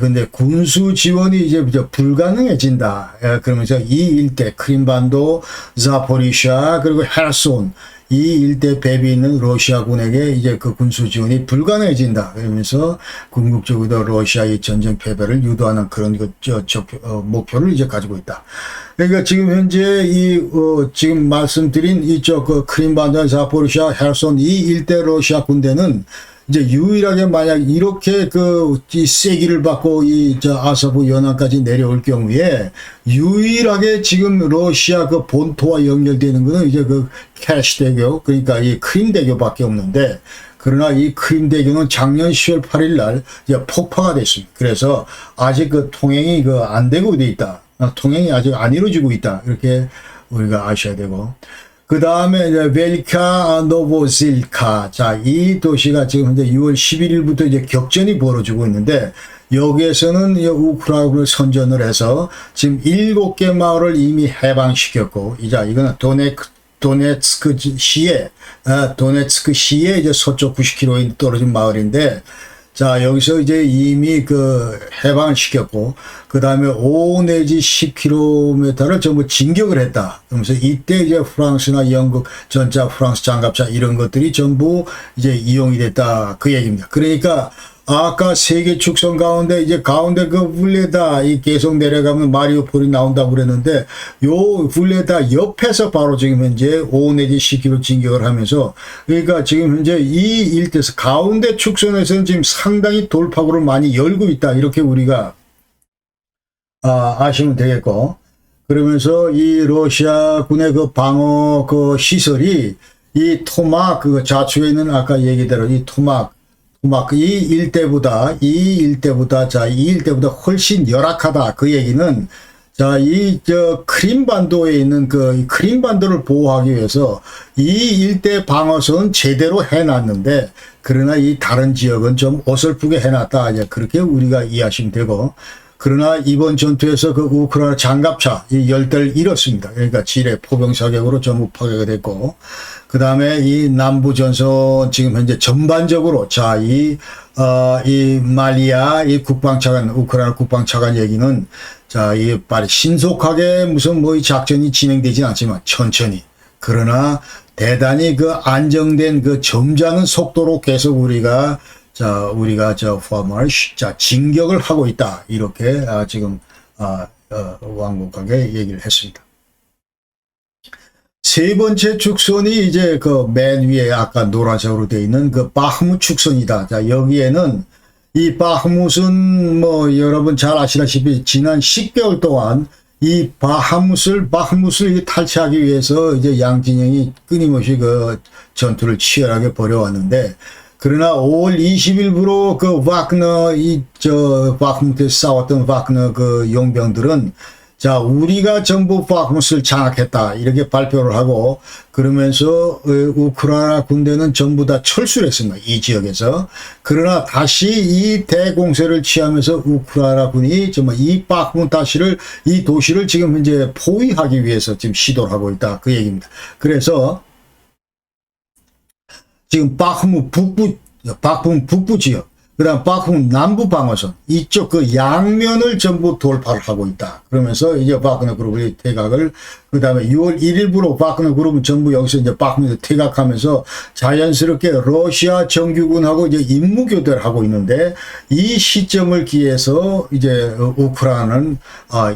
근데 군수 지원이 이제 불가능해진다. 그러면서 이 일대 크림반도, 자포리샤 그리고 헤르손 이 일대 배비 있는 러시아군에게 이제 그 군수 지원이 불가능해진다. 그러면서 궁극적으로 러시아의 전쟁 패배를 유도하는 그런 목표를 이제 가지고 있다. 그러니까 지금 현재 지금 말씀드린 이쪽 그 크림반도, 자포리시아, 헤르손 이 일대 러시아 군대는 이제 유일하게 만약 이렇게 이 세기를 받고 아사브 연안까지 내려올 경우에 유일하게 지금 러시아 그 본토와 연결되는 거는 이제 그 캐시대교, 그러니까 이 크림대교밖에 없는데, 그러나 이 크림대교는 작년 10월 8일 날 이제 폭파가 됐습니다. 그래서 아직 그 통행이 안 되고 있다. 통행이 아직 안 이루어지고 있다. 이렇게 우리가 아셔야 되고. 그 다음에 이제 벨카 노보실카. 자, 이 도시가 지금 현재 6월 11일부터 이제 격전이 벌어지고 있는데, 여기에서는 우크라이나를 선전을 해서 지금 7개 마을을 이미 해방시켰고, 이거는 도네츠크 시에 이제 서쪽 90km 떨어진 마을인데, 자, 여기서 이제 이미 해방을 시켰고, 그 다음에 5 내지 10km를 전부 진격을 했다. 그러면서 이때 이제 프랑스나 영국 전차, 프랑스 장갑차 이런 것들이 전부 이제 이용이 됐다. 그 얘기입니다. 그러니까 아까 세계 축선 가운데 이제 가운데 블레다 계속 내려가면 마리우폴이 나온다고 그랬는데, 요 블레다 옆에서 바로 지금 현재 5 내지 10km 진격을 하면서, 그러니까 지금 현재 이 일대에서 가운데 축선에서는 지금 상당히 돌파구를 많이 열고 있다. 이렇게 우리가 아시면 되겠고, 그러면서 이 러시아 군의 방어 시설이 이 토막 좌측에 있는 아까 얘기대로 이 토막 이 일대보다 훨씬 열악하다. 그 얘기는, 자, 크림반도에 있는 크림반도를 보호하기 위해서 이 일대 방어선 제대로 해놨는데, 그러나 이 다른 지역은 좀 어설프게 해놨다. 이제 그렇게 우리가 이해하시면 되고, 그러나 이번 전투에서 우크라이나 장갑차 10대를 잃었습니다. 그러니까 지뢰 포병 사격으로 전부 파괴가 됐고, 그 다음에 이 남부 전선 지금 현재 전반적으로, 자, 이 말리아 국방차관, 우크라이나 국방차관 얘기는, 자, 빨리 신속하게 무슨 이 작전이 진행되진 않지만 천천히, 그러나 대단히 안정된 점잖은 속도로 계속 우리가 진격을 하고 있다. 이렇게 지금 완곡하게 얘기를 했습니다. 세 번째 축선이 이제 맨 위에 아까 노란색으로 되어 있는 바흐무 축선이다. 자, 여기에는 이 바흐무트는 여러분 잘 아시다시피 지난 10개월 동안 이 바흐무트를 탈취하기 위해서 이제 양진영이 끊임없이 전투를 치열하게 벌여왔는데, 그러나 5월 20일부로 바그너 바흐무트에서 싸웠던 바그너 용병들은, 자, 우리가 전부 바흐무트를 장악했다. 이렇게 발표를 하고, 그러면서 우크라이나 군대는 전부 다 철수를 했습니다. 이 지역에서. 그러나 다시 이 대공세를 취하면서 우크라이나 군이 정말 이 바흐무트 이 도시를 지금 현재 포위하기 위해서 지금 시도를 하고 있다. 그 얘기입니다. 그래서 지금 바흐무 북부 지역, 그 다음 바흐무 남부 방어선, 이쪽 양면을 전부 돌파를 하고 있다. 그러면서 이제 바그너 그룹의 퇴각을, 그 다음에 6월 1일부로 바그너 그룹은 전부 여기서 이제 바흐무트 퇴각하면서 자연스럽게 러시아 정규군하고 이제 임무교대를 하고 있는데, 이 시점을 기해서 이제 우크라이나는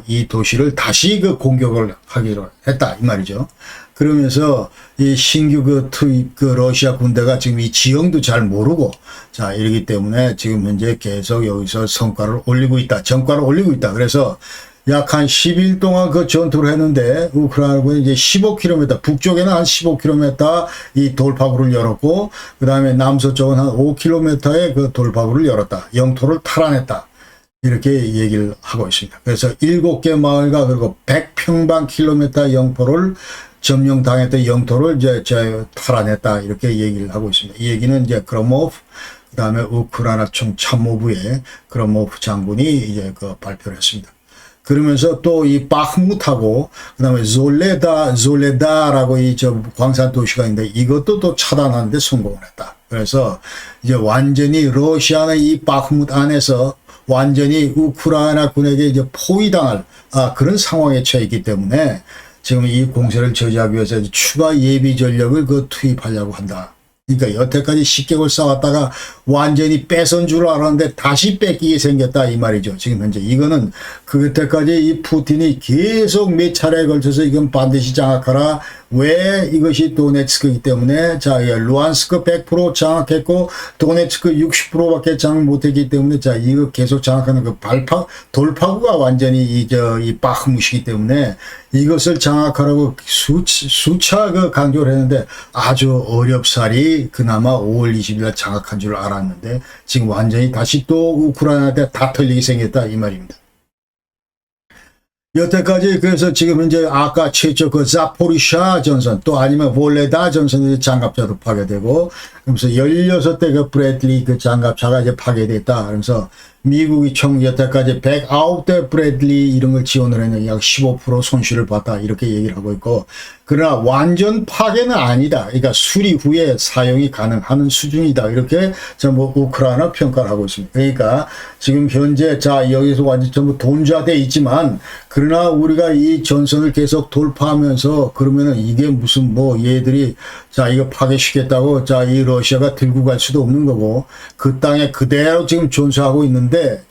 이 도시를 다시 공격을 하기로 했다. 이 말이죠. 그러면서 이 신규 투입 러시아 군대가 지금 이 지형도 잘 모르고, 자, 이러기 때문에 지금 현재 계속 여기서 전과를 올리고 있다. 그래서 약 한 10일 동안 전투를 했는데, 우크라이나군이 이제 15km, 북쪽에는 한 15km 이 돌파구를 열었고, 그 다음에 남서쪽은 한 5km의 돌파구를 열었다. 영토를 탈환했다. 이렇게 얘기를 하고 있습니다. 그래서 7개 마을과 그리고 100평방킬로미터 영토를 점령당했던 영토를 이제 탈환했다. 이렇게 얘기를 하고 있습니다. 이 얘기는 이제 그로모프, 그 다음에 우크라이나 총참모부의 그로모프 장군이 이제 발표를 했습니다. 그러면서 또 이 바흐무트하고, 그 다음에 졸레다라고 이 광산 도시가 있는데, 이것도 또 차단하는데 성공을 했다. 그래서 이제 완전히 러시아는 이 바흐무트 안에서 완전히 우크라이나 군에게 이제 포위당할 그런 상황에 처해 있기 때문에, 지금 이 공세를 저지하기 위해서 추가 예비 전력을 투입하려고 한다. 그러니까 여태까지 10개월 쌓았다가 완전히 뺏은 줄 알았는데 다시 뺏기게 생겼다 이 말이죠. 지금 현재 이거는 그때까지 이 푸틴이 계속 몇 차례에 걸쳐서 이건 반드시 장악하라. 왜 이것이 도네츠크이기 때문에 자 루안스크 100% 장악했고 도네츠크 60%밖에 장악 못했기 때문에 자 이거 계속 장악하는 그 돌파구가 완전히 이 바흐무시기 때문에 이것을 장악하라고 수차 강조를 했는데 아주 어렵사리 그나마 5월 20일 장악한 줄 알았는데 지금 완전히 다시 또 우크라이나한테 다 털리게 생겼다 이 말입니다. 여태까지 그래서 지금 현재 아까 최초 그 자포리샤 전선 또 아니면 볼레다 전선의 장갑차도 파괴되고 그러면서 16대 그 브래들리 그 장갑차가 이제 파괴됐다. 그러면서 미국이 총 여태까지 109대 브래들리 이런 걸 지원을 했는데 약 15% 손실을 봤다 이렇게 얘기를 하고 있고 그러나 완전 파괴는 아니다. 그러니까 수리 후에 사용이 가능한 수준이다. 이렇게 전부 우크라이나 평가를 하고 있습니다. 그러니까 지금 현재 자 여기서 완전 전부 돈좌돼 있지만 그러나 우리가 이 전선을 계속 돌파하면서 그러면은 이게 무슨 뭐 얘들이 자 이거 파괴시켰다고 자 이 러시아가 들고 갈 수도 없는 거고 그 땅에 그대로 지금 존재하고 있는데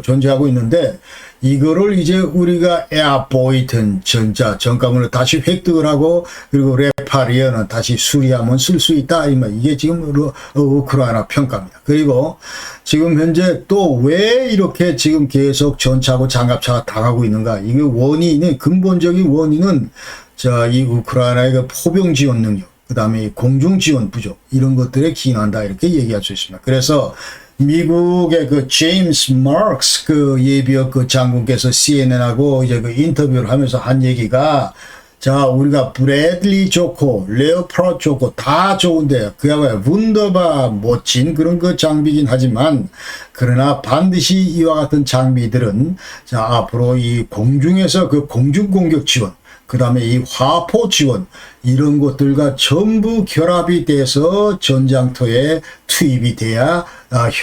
존재하고 있는데 이거를 이제 우리가 에어보이튼 전가문을 다시 획득을 하고 그리고 레파리어는 다시 수리하면 쓸 수 있다. 이게 지금 우크라이나 평가입니다. 그리고 지금 현재 또 왜 이렇게 지금 계속 전차하고 장갑차가 당하고 있는가? 이게 근본적인 원인은 자, 이 우크라이나의 그 포병 지원 능력, 그 다음에 공중 지원 부족, 이런 것들에 기인한다. 이렇게 얘기할 수 있습니다. 그래서 미국의 그 제임스 마크스 그 예비역 그 장군께서 CNN하고 이제 그 인터뷰를 하면서 한 얘기가 자 우리가 브래들리 좋고 레오파드 좋고 다 좋은데 그야말로 문더바 멋진 그런 그 장비긴 하지만 그러나 반드시 이와 같은 장비들은 자 앞으로 이 공중에서 그 공중 공격 지원 그 다음에 이 화포 지원 이런 것들과 전부 결합이 돼서 전장터에 투입이 돼야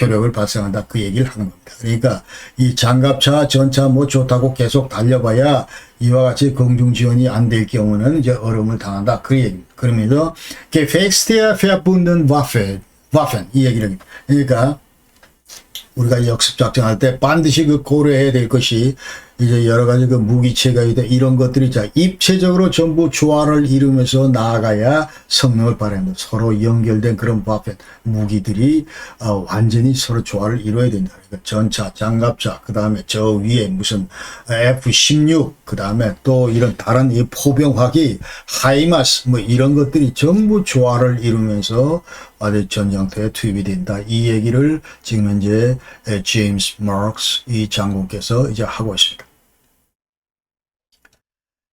효력을 발생한다. 그 얘기를 하는 겁니다. 그러니까 이 장갑차, 전차 뭐 좋다고 계속 달려봐야 이와 같이 공중 지원이 안 될 경우는 이제 어려움을 당한다. 그 얘기입니다. 그러면서 gefexte verbunden Waffen 이 얘기를 합니다. 그러니까 우리가 역습 작전할 때 반드시 그 고려해야 될 것이 이제 여러 가지 그 무기체가 있다 이런 것들이 자 입체적으로 전부 조화를 이루면서 나아가야 성능을 발휘한다. 서로 연결된 그런 무기들이 완전히 서로 조화를 이루어야 된다. 그러니까 전차, 장갑차, 그 다음에 저 위에 무슨 F-16, 그 다음에 또 이런 다른 이 포병화기, 하이마스 뭐 이런 것들이 전부 조화를 이루면서 아주 전장터에 투입이 된다. 이 얘기를 지금 현재 제임스 마크스 이 장군께서 이제 하고 있습니다.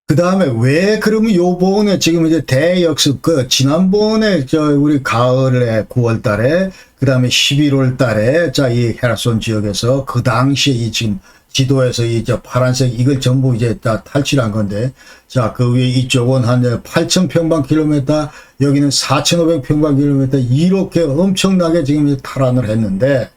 그 다음에 왜 그러면 요번에 지금 이제 대역습 지난번에 우리 가을에 9월 달에 그 다음에 11월 달에 자 이 헤르손 지역에서 그 당시에 이 지금 지도에서 이 파란색 이걸 전부 이제 다 탈취한 건데 자 그 위에 이쪽은 한 8,000평방킬로미터 여기는 4,500평방킬로미터 이렇게 엄청나게 지금 탈환을 했는데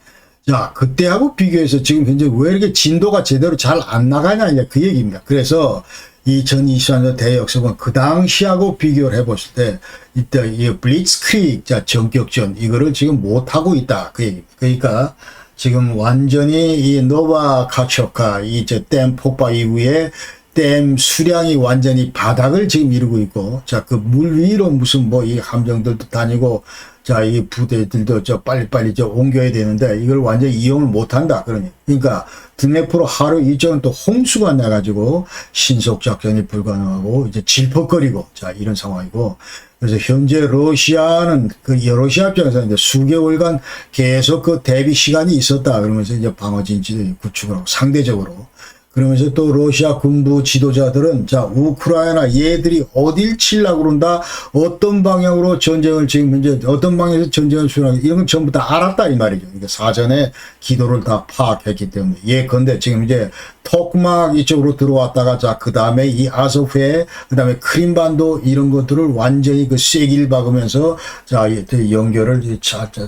자 그때하고 비교해서 지금 현재 왜 이렇게 진도가 제대로 잘 안 나가냐 이제 그 얘기입니다. 그래서 2023년 대역습은 그 당시하고 비교를 해봤을 때 이때 이 블리츠크릭 전격전 이거를 지금 못하고 있다 그 얘기입니다. 그러니까 지금 완전히 이 노바카초카 댐 폭발 이후에 댐 수량이 완전히 바닥을 지금 이루고 있고 자 그 물 위로 무슨 뭐 이 함정들도 다니고 자 이 부대들도 빨리빨리 옮겨야 되는데 이걸 완전히 이용을 못한다 그러니까 드네프로 하루 이쪽은 또 홍수가 나가지고 신속 작전이 불가능하고 이제 질퍽거리고 자 이런 상황이고 그래서 현재 러시아는 러시아 입장에서 이제 수개월간 계속 그 대비 시간이 있었다 그러면서 이제 방어 진지를 구축을 하고 상대적으로 그러면서 또 러시아 군부 지도자들은 자 우크라이나 얘들이 어딜 치려고 그런다 어떤 방향으로 전쟁을 지금 현재 어떤 방향에서 전쟁을 수행하기 이런 건 전부 다 알았다 이 말이죠. 그러니까 사전에 기도를 다 파악했기 때문에 예컨대 지금 이제 토크막 이쪽으로 들어왔다가 자 그 다음에 이 아소프해 그 다음에 크림반도 이런 것들을 완전히 그 쐐기를 박으면서 자 연결을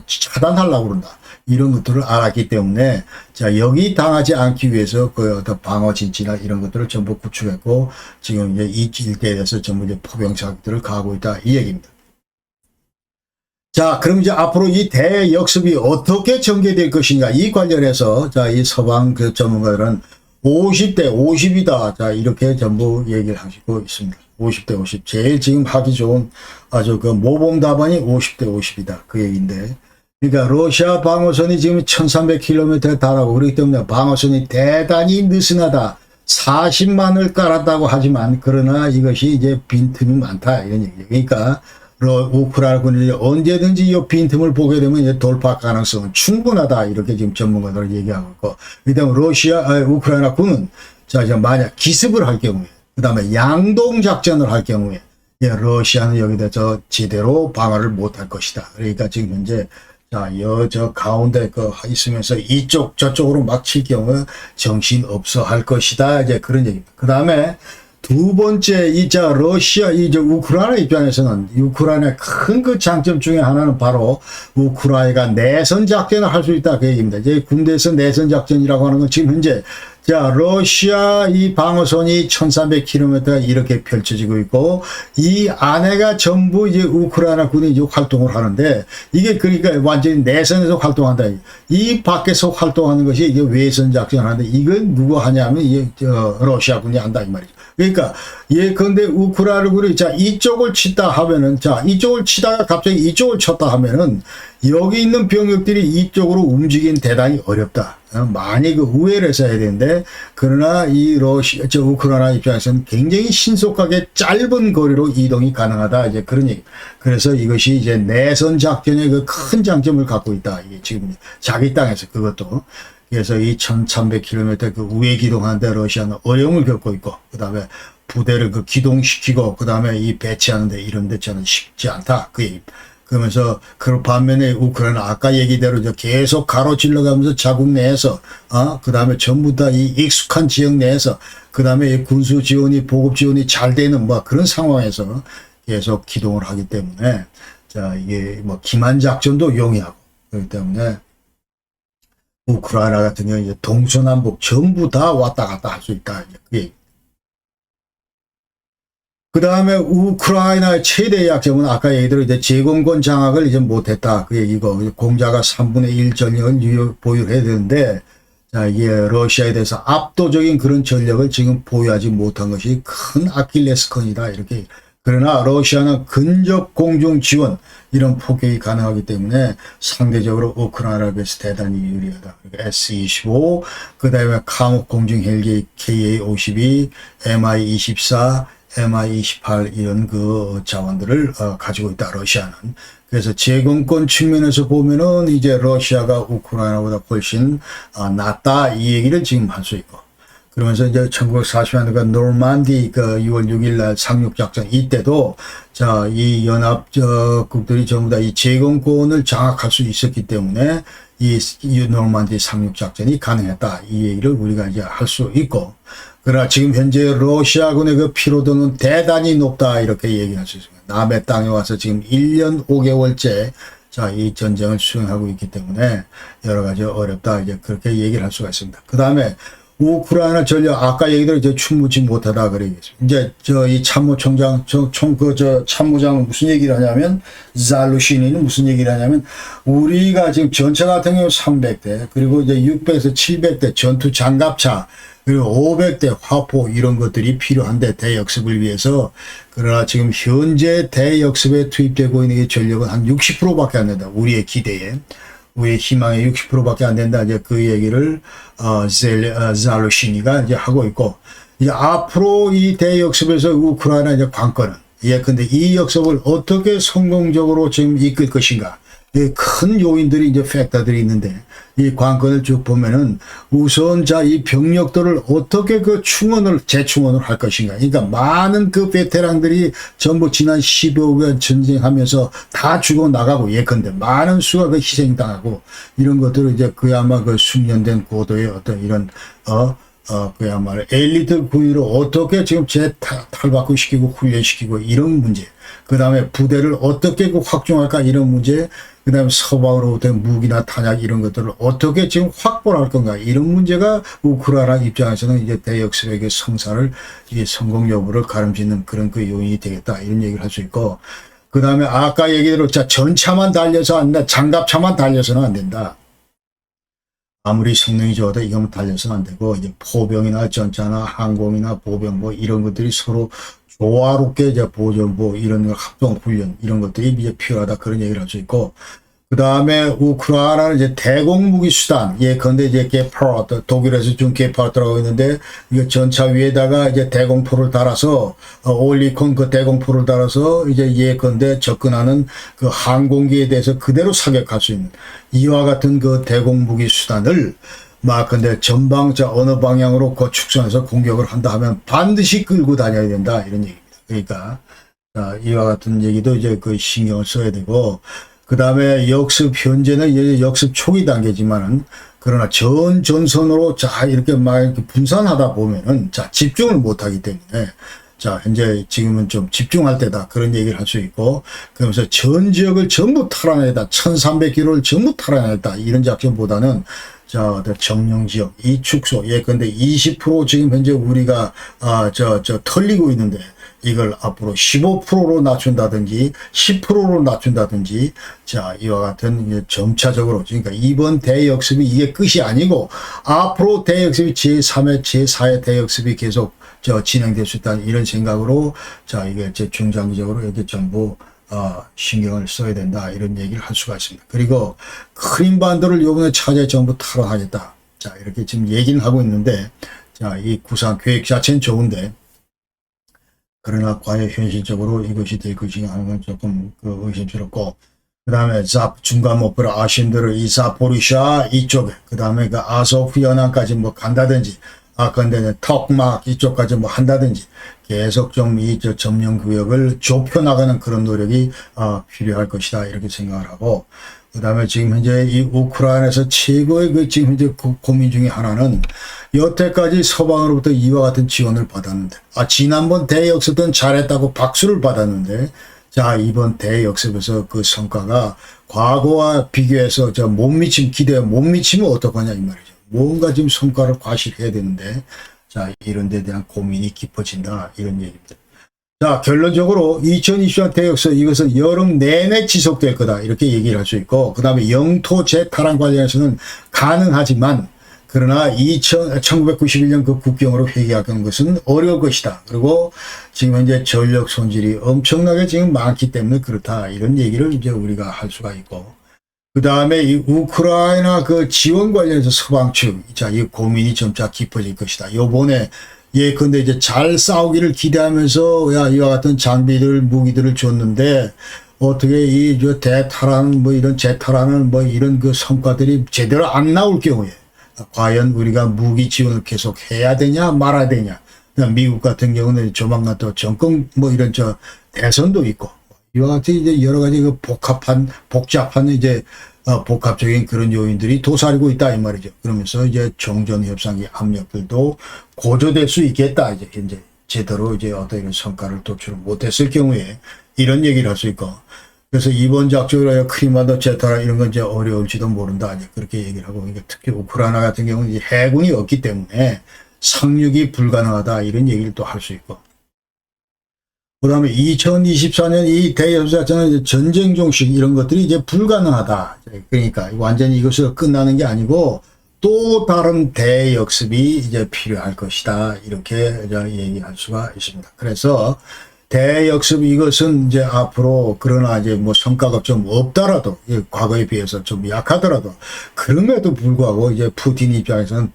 차단하려고 그런다. 이런 것들을 알았기 때문에 자 여기 당하지 않기 위해서 그 방어 진지나 이런 것들을 전부 구축했고 지금 이제 이 일대에 대해서 전부 이제 포병 사격들을 가하고 있다 이 얘기입니다. 자, 그럼 이제 앞으로 이 대역습이 어떻게 전개될 것인가 이 관련해서 자, 이 서방 그 전문가들은 50대 50이다. 자, 이렇게 전부 얘기를 하시고 있습니다. 50대 50. 제일 지금 하기 좋은 아주 그 모범 답안이 50대 50이다. 그 얘기인데. 그러니까 러시아 방어선이 지금 1300km에 달하고 그렇기 때문에 방어선이 대단히 느슨하다. 40만을 깔았다고 하지만 그러나 이것이 이제 빈틈이 많다. 이런 얘기죠. 그러니까 우크라이나군이 언제든지 이 빈틈을 보게 되면 이제 돌파 가능성은 충분하다. 이렇게 지금 전문가들 얘기하고 있고. 그 다음에 우크라이나군은 자, 이제 만약 기습을 할 경우에, 그 다음에 양동작전을 할 경우에, 러시아는 여기 대해서 제대로 방어를 못할 것이다. 그러니까 지금 현재 자, 저 가운데 그 있으면서 이쪽 저쪽으로 막 칠 경우 정신 없어 할 것이다. 이제 그런 얘기입니다. 그 다음에 두 번째 이자 러시아 이제 우크라이나 입장에서는 우크라이나의 큰 그 장점 중에 하나는 바로 우크라이나가 내선 작전을 할 수 있다 그 얘기입니다. 이제 군대에서 내선 작전이라고 하는 건 지금 현재 자 러시아 이 방어선이 1300km가 이렇게 펼쳐지고 있고 이 안에가 전부 이제 우크라이나 군이 이제 활동을 하는데 이게 그러니까 완전히 내선에서 활동한다. 이 밖에서 활동하는 것이 이게 외선 작전을 하는데 이건 누가 하냐면 이게 러시아 군이 한다 이 말이죠. 그러니까 예컨대 우크라이나 군이 자 이쪽을 치다 하면은 자 이쪽을 치다가 갑자기 이쪽을 쳤다 하면은 여기 있는 병력들이 이쪽으로 움직이긴 대단히 어렵다. 많이 그 우회를 해서 해야 되는데 그러나 이 우크라이나 입장에서는 굉장히 신속하게 짧은 거리로 이동이 가능하다. 이제 그런 얘기. 그래서 이것이 이제 내선 작전의 그 큰 장점을 갖고 있다. 이게 지금 자기 땅에서 그것도. 그래서 이 1300km 그 우회 기동하는데 러시아는 어려움을 겪고 있고, 그 다음에 부대를 그 기동시키고, 그 다음에 이 배치하는데 이런 데 저는 쉽지 않다. 그 얘기. 그러면서 그 반면에 우크라이나 아까 얘기대로 계속 가로질러 가면서 자국 내에서 그 다음에 전부 다 이 익숙한 지역 내에서 그 다음에 군수 지원이 보급 지원이 잘 되는 뭐 그런 상황에서 계속 기동을 하기 때문에 자 이게 뭐 기만 작전도 용이하고 그렇기 때문에 우크라이나 같은 경우 이제 동서남북 전부 다 왔다 갔다 할 수 있다. 그게 그 다음에 우크라이나의 최대 약점은 아까 얘기대로 이제 제공권 장악을 이제 못했다. 그 얘기고, 공자가 3분의 1 전력을 보유해야 되는데, 자, 이게 러시아에 대해서 압도적인 그런 전력을 지금 보유하지 못한 것이 큰 아킬레스건이다. 이렇게. 그러나 러시아는 근접 공중 지원, 이런 폭격이 가능하기 때문에 상대적으로 우크라이나에 비해서 대단히 유리하다. S-25, 그 다음에 감옥 공중 헬기 KA-52, Mi-24, Mi-28 이런 그 자원들을 가지고 있다. 러시아는. 그래서 제공권 측면에서 보면은 이제 러시아가 우크라이나보다 훨씬 낫다 이 얘기를 지금 할 수 있고. 그러면서 이제 1940년대 노르만디 그 6월 6일 날 상륙작전 이때도 자, 이 연합국들이 전부 다 이 제공권을 장악할 수 있었기 때문에 이 노르만디 상륙작전이 가능했다. 이 얘기를 우리가 이제 할 수 있고. 그러나 지금 현재 러시아군의 그 피로도는 대단히 높다. 이렇게 얘기할 수 있습니다. 남의 땅에 와서 지금 1년 5개월째 자, 이 전쟁을 수행하고 있기 때문에 여러 가지 어렵다. 이제 그렇게 얘기를 할 수가 있습니다. 그 다음에 우크라이나 전력 아까 얘기대로 이제 충분치 못하다 그러겠습니다. 이제 이 참모총장 참모장은 무슨 얘기를 하냐면 잘루시니는 무슨 얘기를 하냐면 우리가 지금 전차 같은 경우 300대 그리고 이제 600에서 700대 전투 장갑차 그리고 500대 화포 이런 것들이 필요한데 대역습을 위해서 그러나 지금 현재 대역습에 투입되고 있는 게 전력은 한 60%밖에 안 된다. 우리의 기대에. 우리의 희망의 60%밖에 안 된다. 이제 그 얘기를, 잘루시니가 이제 하고 있고, 이제 앞으로 이 대역습에서 우크라이나 이제 관건은, 근데 이 역습을 어떻게 성공적으로 지금 이끌 것인가. 큰 요인들이 이제 팩터들이 있는데, 이 관건을 쭉 보면은 우선 자, 이 병력들을 어떻게 그 재충원을 할 것인가. 그러니까 많은 그 베테랑들이 전부 지난 15년 전쟁하면서 다 죽어 나가고 예컨대 많은 수가 그 희생당하고 이런 것들을 이제 그야마 그 숙련된 고도의 어떤 이런, 그야말로 엘리트 군인을 어떻게 지금 탈바꿈시키고 훈련시키고 이런 문제, 그 다음에 부대를 어떻게 확충할까 이런 문제, 그 다음에 서방으로부터 무기나 탄약 이런 것들을 어떻게 지금 확보할 건가 이런 문제가 우크라이나 입장에서는 이제 대역습의 성사를 이게 성공 여부를 가름짓는 그런 그 요인이 되겠다 이런 얘기를 할 수 있고, 그 다음에 아까 얘기대로 자 전차만 달려서 안 된다, 장갑차만 달려서는 안 된다. 아무리 성능이 좋아도 이거만 달려서는 안 되고, 이제 포병이나 전차나 항공이나 보병부 이런 것들이 서로 조화롭게 이제 보전부 이런 합동 훈련 이런 것들이 이제 필요하다 그런 얘기를 할 수 있고, 그 다음에 우크라이나는 이제 대공무기 수단, 예컨대 이제 게파르트, 독일에서 준 게파르트라고 있는데, 이거 전차 위에다가 이제 대공포를 달아서, 올리콘 그 대공포를 달아서 이제 예컨대 접근하는 그 항공기에 대해서 그대로 사격할 수 있는 이와 같은 그 대공무기 수단을 근데 전방자 어느 방향으로 축선해서 공격을 한다 하면 반드시 끌고 다녀야 된다 이런 얘기입니다. 그러니까 이와 같은 얘기도 이제 그 신경을 써야 되고, 그 다음에 역습, 현재는 이제 역습 초기 단계지만은, 그러나 전선으로 이렇게 막 이렇게 분산하다 보면은, 집중을 못 하기 때문에, 현재 지금은 좀 집중할 때다. 그런 얘기를 할 수 있고, 그러면서 전 지역을 전부 탈환했다. 1300km를 전부 탈환했다. 이런 작전보다는, 점령 지역, 이 축소, 예컨대 20% 지금 현재 우리가, 털리고 있는데, 이걸 앞으로 15%로 낮춘다든지 10%로 낮춘다든지 이와 같은 이제 점차적으로, 그러니까 이번 대역습이 이게 끝이 아니고 앞으로 대역습이 제3회 제4회 대역습이 계속 진행될 수 있다는 이런 생각으로 이게 중장기적으로 이렇게 전부 신경을 써야 된다 이런 얘기를 할 수가 있습니다. 그리고 크림반도를 요번에 차제 전부 탈환하겠다 이렇게 지금 얘기는 하고 있는데, 이 구상 계획 자체는 좋은데, 그러나 과연 현실적으로 이것이 될 것인가 하는 건 조금 의심스럽고, 그 다음에 중간 목표를 아시는 대로 이 자포리샤 이쪽에, 그 다음에 그 아소프 연안까지 뭐 간다든지, 근데 턱막 이쪽까지 뭐 한다든지, 계속 좀 이 점령 구역을 좁혀나가는 그런 노력이 필요할 것이다 이렇게 생각을 하고, 그 다음에 지금 현재 이 우크라이나에서 최고의 지금 현재 고민 중에 하나는, 여태까지 서방으로부터 이와 같은 지원을 받았는데, 지난번 대역습은 잘했다고 박수를 받았는데, 이번 대역습에서 그 성과가 과거와 비교해서 못 미치면, 기대에 못 미치면 어떡하냐 이 말이죠. 뭔가 지금 성과를 과실해야 되는데, 이런 데 대한 고민이 깊어진다 이런 얘기입니다. 결론적으로 2020년 대역습 이것은 여름 내내 지속될 거다 이렇게 얘기를 할 수 있고, 그 다음에 영토 재탈환 관련해서는 가능하지만, 그러나 1991년 그 국경으로 회귀하는 것은 어려울 것이다. 그리고 지금 현재 전력 손실이 엄청나게 지금 많기 때문에 그렇다 이런 얘기를 이제 우리가 할 수가 있고, 그 다음에 이 우크라이나 그 지원 관련해서 서방 측 이 고민이 점차 깊어질 것이다. 요번에 예컨대 이제 잘 싸우기를 기대하면서 이와 같은 장비들 무기들을 줬는데, 어떻게 이 대탈환 뭐 이런 재탈환은 뭐 이런 그 성과들이 제대로 안 나올 경우에 과연 우리가 무기 지원을 계속 해야 되냐 말아야 되냐. 미국 같은 경우는 조만간 또 정권 뭐 이런 대선도 있고, 이와 같이 이제 여러 가지 그 복잡한 이제 복합적인 그런 요인들이 도사리고 있다 이 말이죠. 그러면서 이제 종전 협상의 압력들도 고조될 수 있겠다. 이제 현재 제대로 이제 어떤 이런 성과를 도출을 못했을 경우에 이런 얘기를 할 수 있고, 그래서 이번 작전으로 크림반도 재탈환 이런 건 이제 어려울지도 모른다. 이제 그렇게 얘기를 하고, 특히 우크라이나 같은 경우는 이제 해군이 없기 때문에 상륙이 불가능하다 이런 얘기를 또 할 수 있고, 그 다음에 2024년 이 대역습 자체는 전쟁 종식 이런 것들이 이제 불가능하다. 그러니까 완전히 이것으로 끝나는 게 아니고 또 다른 대역습이 이제 필요할 것이다. 이렇게 얘기할 수가 있습니다. 그래서 대역습 이것은 이제 앞으로, 그러나 이제 뭐 성과가 좀 없더라도, 과거에 비해서 좀 약하더라도, 그럼에도 불구하고 이제 푸틴 입장에서는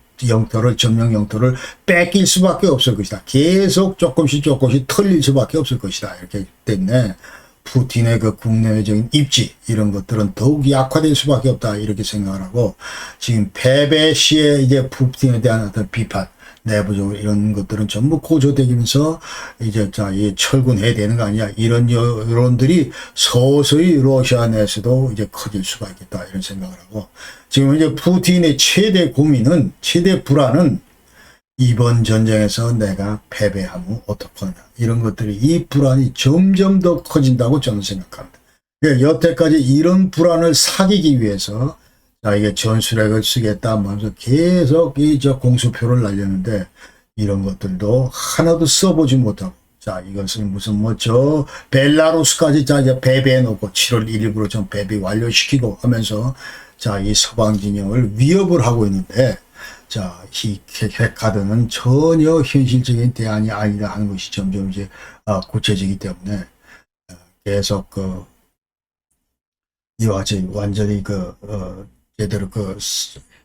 점령 영토를 뺏길 수밖에 없을 것이다. 계속 조금씩 털릴 수밖에 없을 것이다. 이렇게 때문에 푸틴의 그 국내적인 입지 이런 것들은 더욱 약화될 수밖에 없다. 이렇게 생각을 하고, 지금 패배 시에 이제 푸틴에 대한 어떤 비판, 내부적으로 이런 것들은 전부 고조되면서 이제 철군해야 되는 거 아니냐 이런 여론들이 서서히 러시아 내에서도 이제 커질 수가 있겠다 이런 생각을 하고, 지금 이제 푸틴의 최대 고민은, 최대 불안은 이번 전쟁에서 내가 패배하면 어떡하냐. 이런 것들이, 이 불안이 점점 더 커진다고 저는 생각합니다. 여태까지 이런 불안을 사귀기 위해서 자, 이게 전술핵을 쓰겠다 하면서 계속 저 공수표를 날렸는데 이런 것들도 하나도 써보지 못하고, 자, 이것을 무슨 저 벨라루스까지 자 이제 배배해 놓고 7월 1일부로 좀 배배 완료시키고 하면서 자, 이 서방 진영을 위협을 하고 있는데, 자, 이 핵카드는 전혀 현실적인 대안이 아니다 하는 것이 점점 이제 구체적이기 때문에 계속 이와 같이 완전히 제대로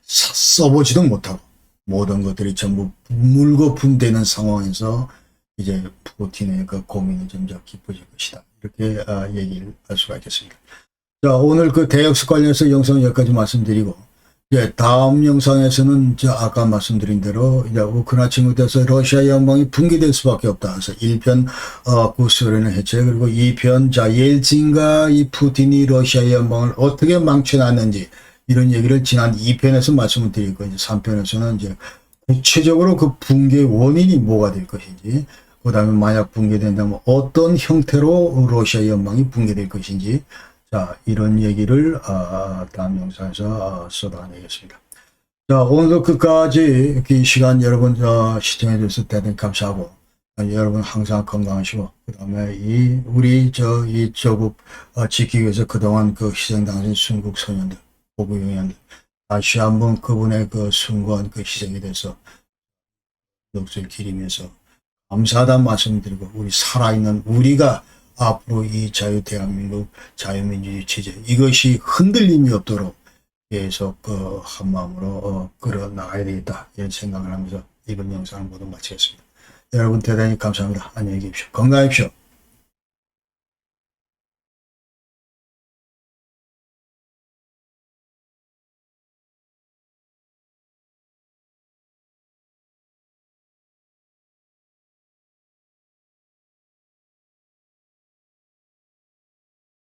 써보지도 못하고 모든 것들이 전부 물거품되는 상황에서 이제 푸틴의 고민이 점점 깊어질 것이다. 이렇게 얘기를 할 수가 있겠습니다. 자, 오늘 대역습 관련해서 영상 여기까지 말씀드리고, 이제 다음 영상에서는 아까 말씀드린 대로 이제 우크라이나 침공돼서 러시아 연방이 붕괴될 수밖에 없다. 그래서 1편 구소련의 해체, 그리고 2편 자 옐친과 이 푸틴이 러시아 연방을 어떻게 망쳐놨는지 이런 얘기를 지난 2편에서 말씀을 드리고, 이제 3편에서는 이제 구체적으로 그 붕괴 원인이 뭐가 될 것인지, 그 다음에 만약 붕괴된다면 어떤 형태로 러시아 연방이 붕괴될 것인지, 자, 이런 얘기를 다음 영상에서 쏟아내겠습니다. 자, 오늘도 끝까지 이 시간 여러분 시청해 주셔서 대단히 감사하고, 여러분 항상 건강하시고, 그 다음에 우리 이 조국 지키기 위해서 그동안 희생당하신 순국 소년들, 보국 영양들, 다시 한번 그분의 숭고한 희생에 대해서 목소리 기리면서 감사하다는 말씀드리고, 우리 살아있는 우리가 앞으로 이 대한민국 자유민주주의 체제, 이것이 흔들림이 없도록 계속 한마음으로 끌어나가야 되겠다, 이런 생각을 하면서 이번 영상을 모두 마치겠습니다. 여러분 대단히 감사합니다. 안녕히 계십시오. 건강하십시오.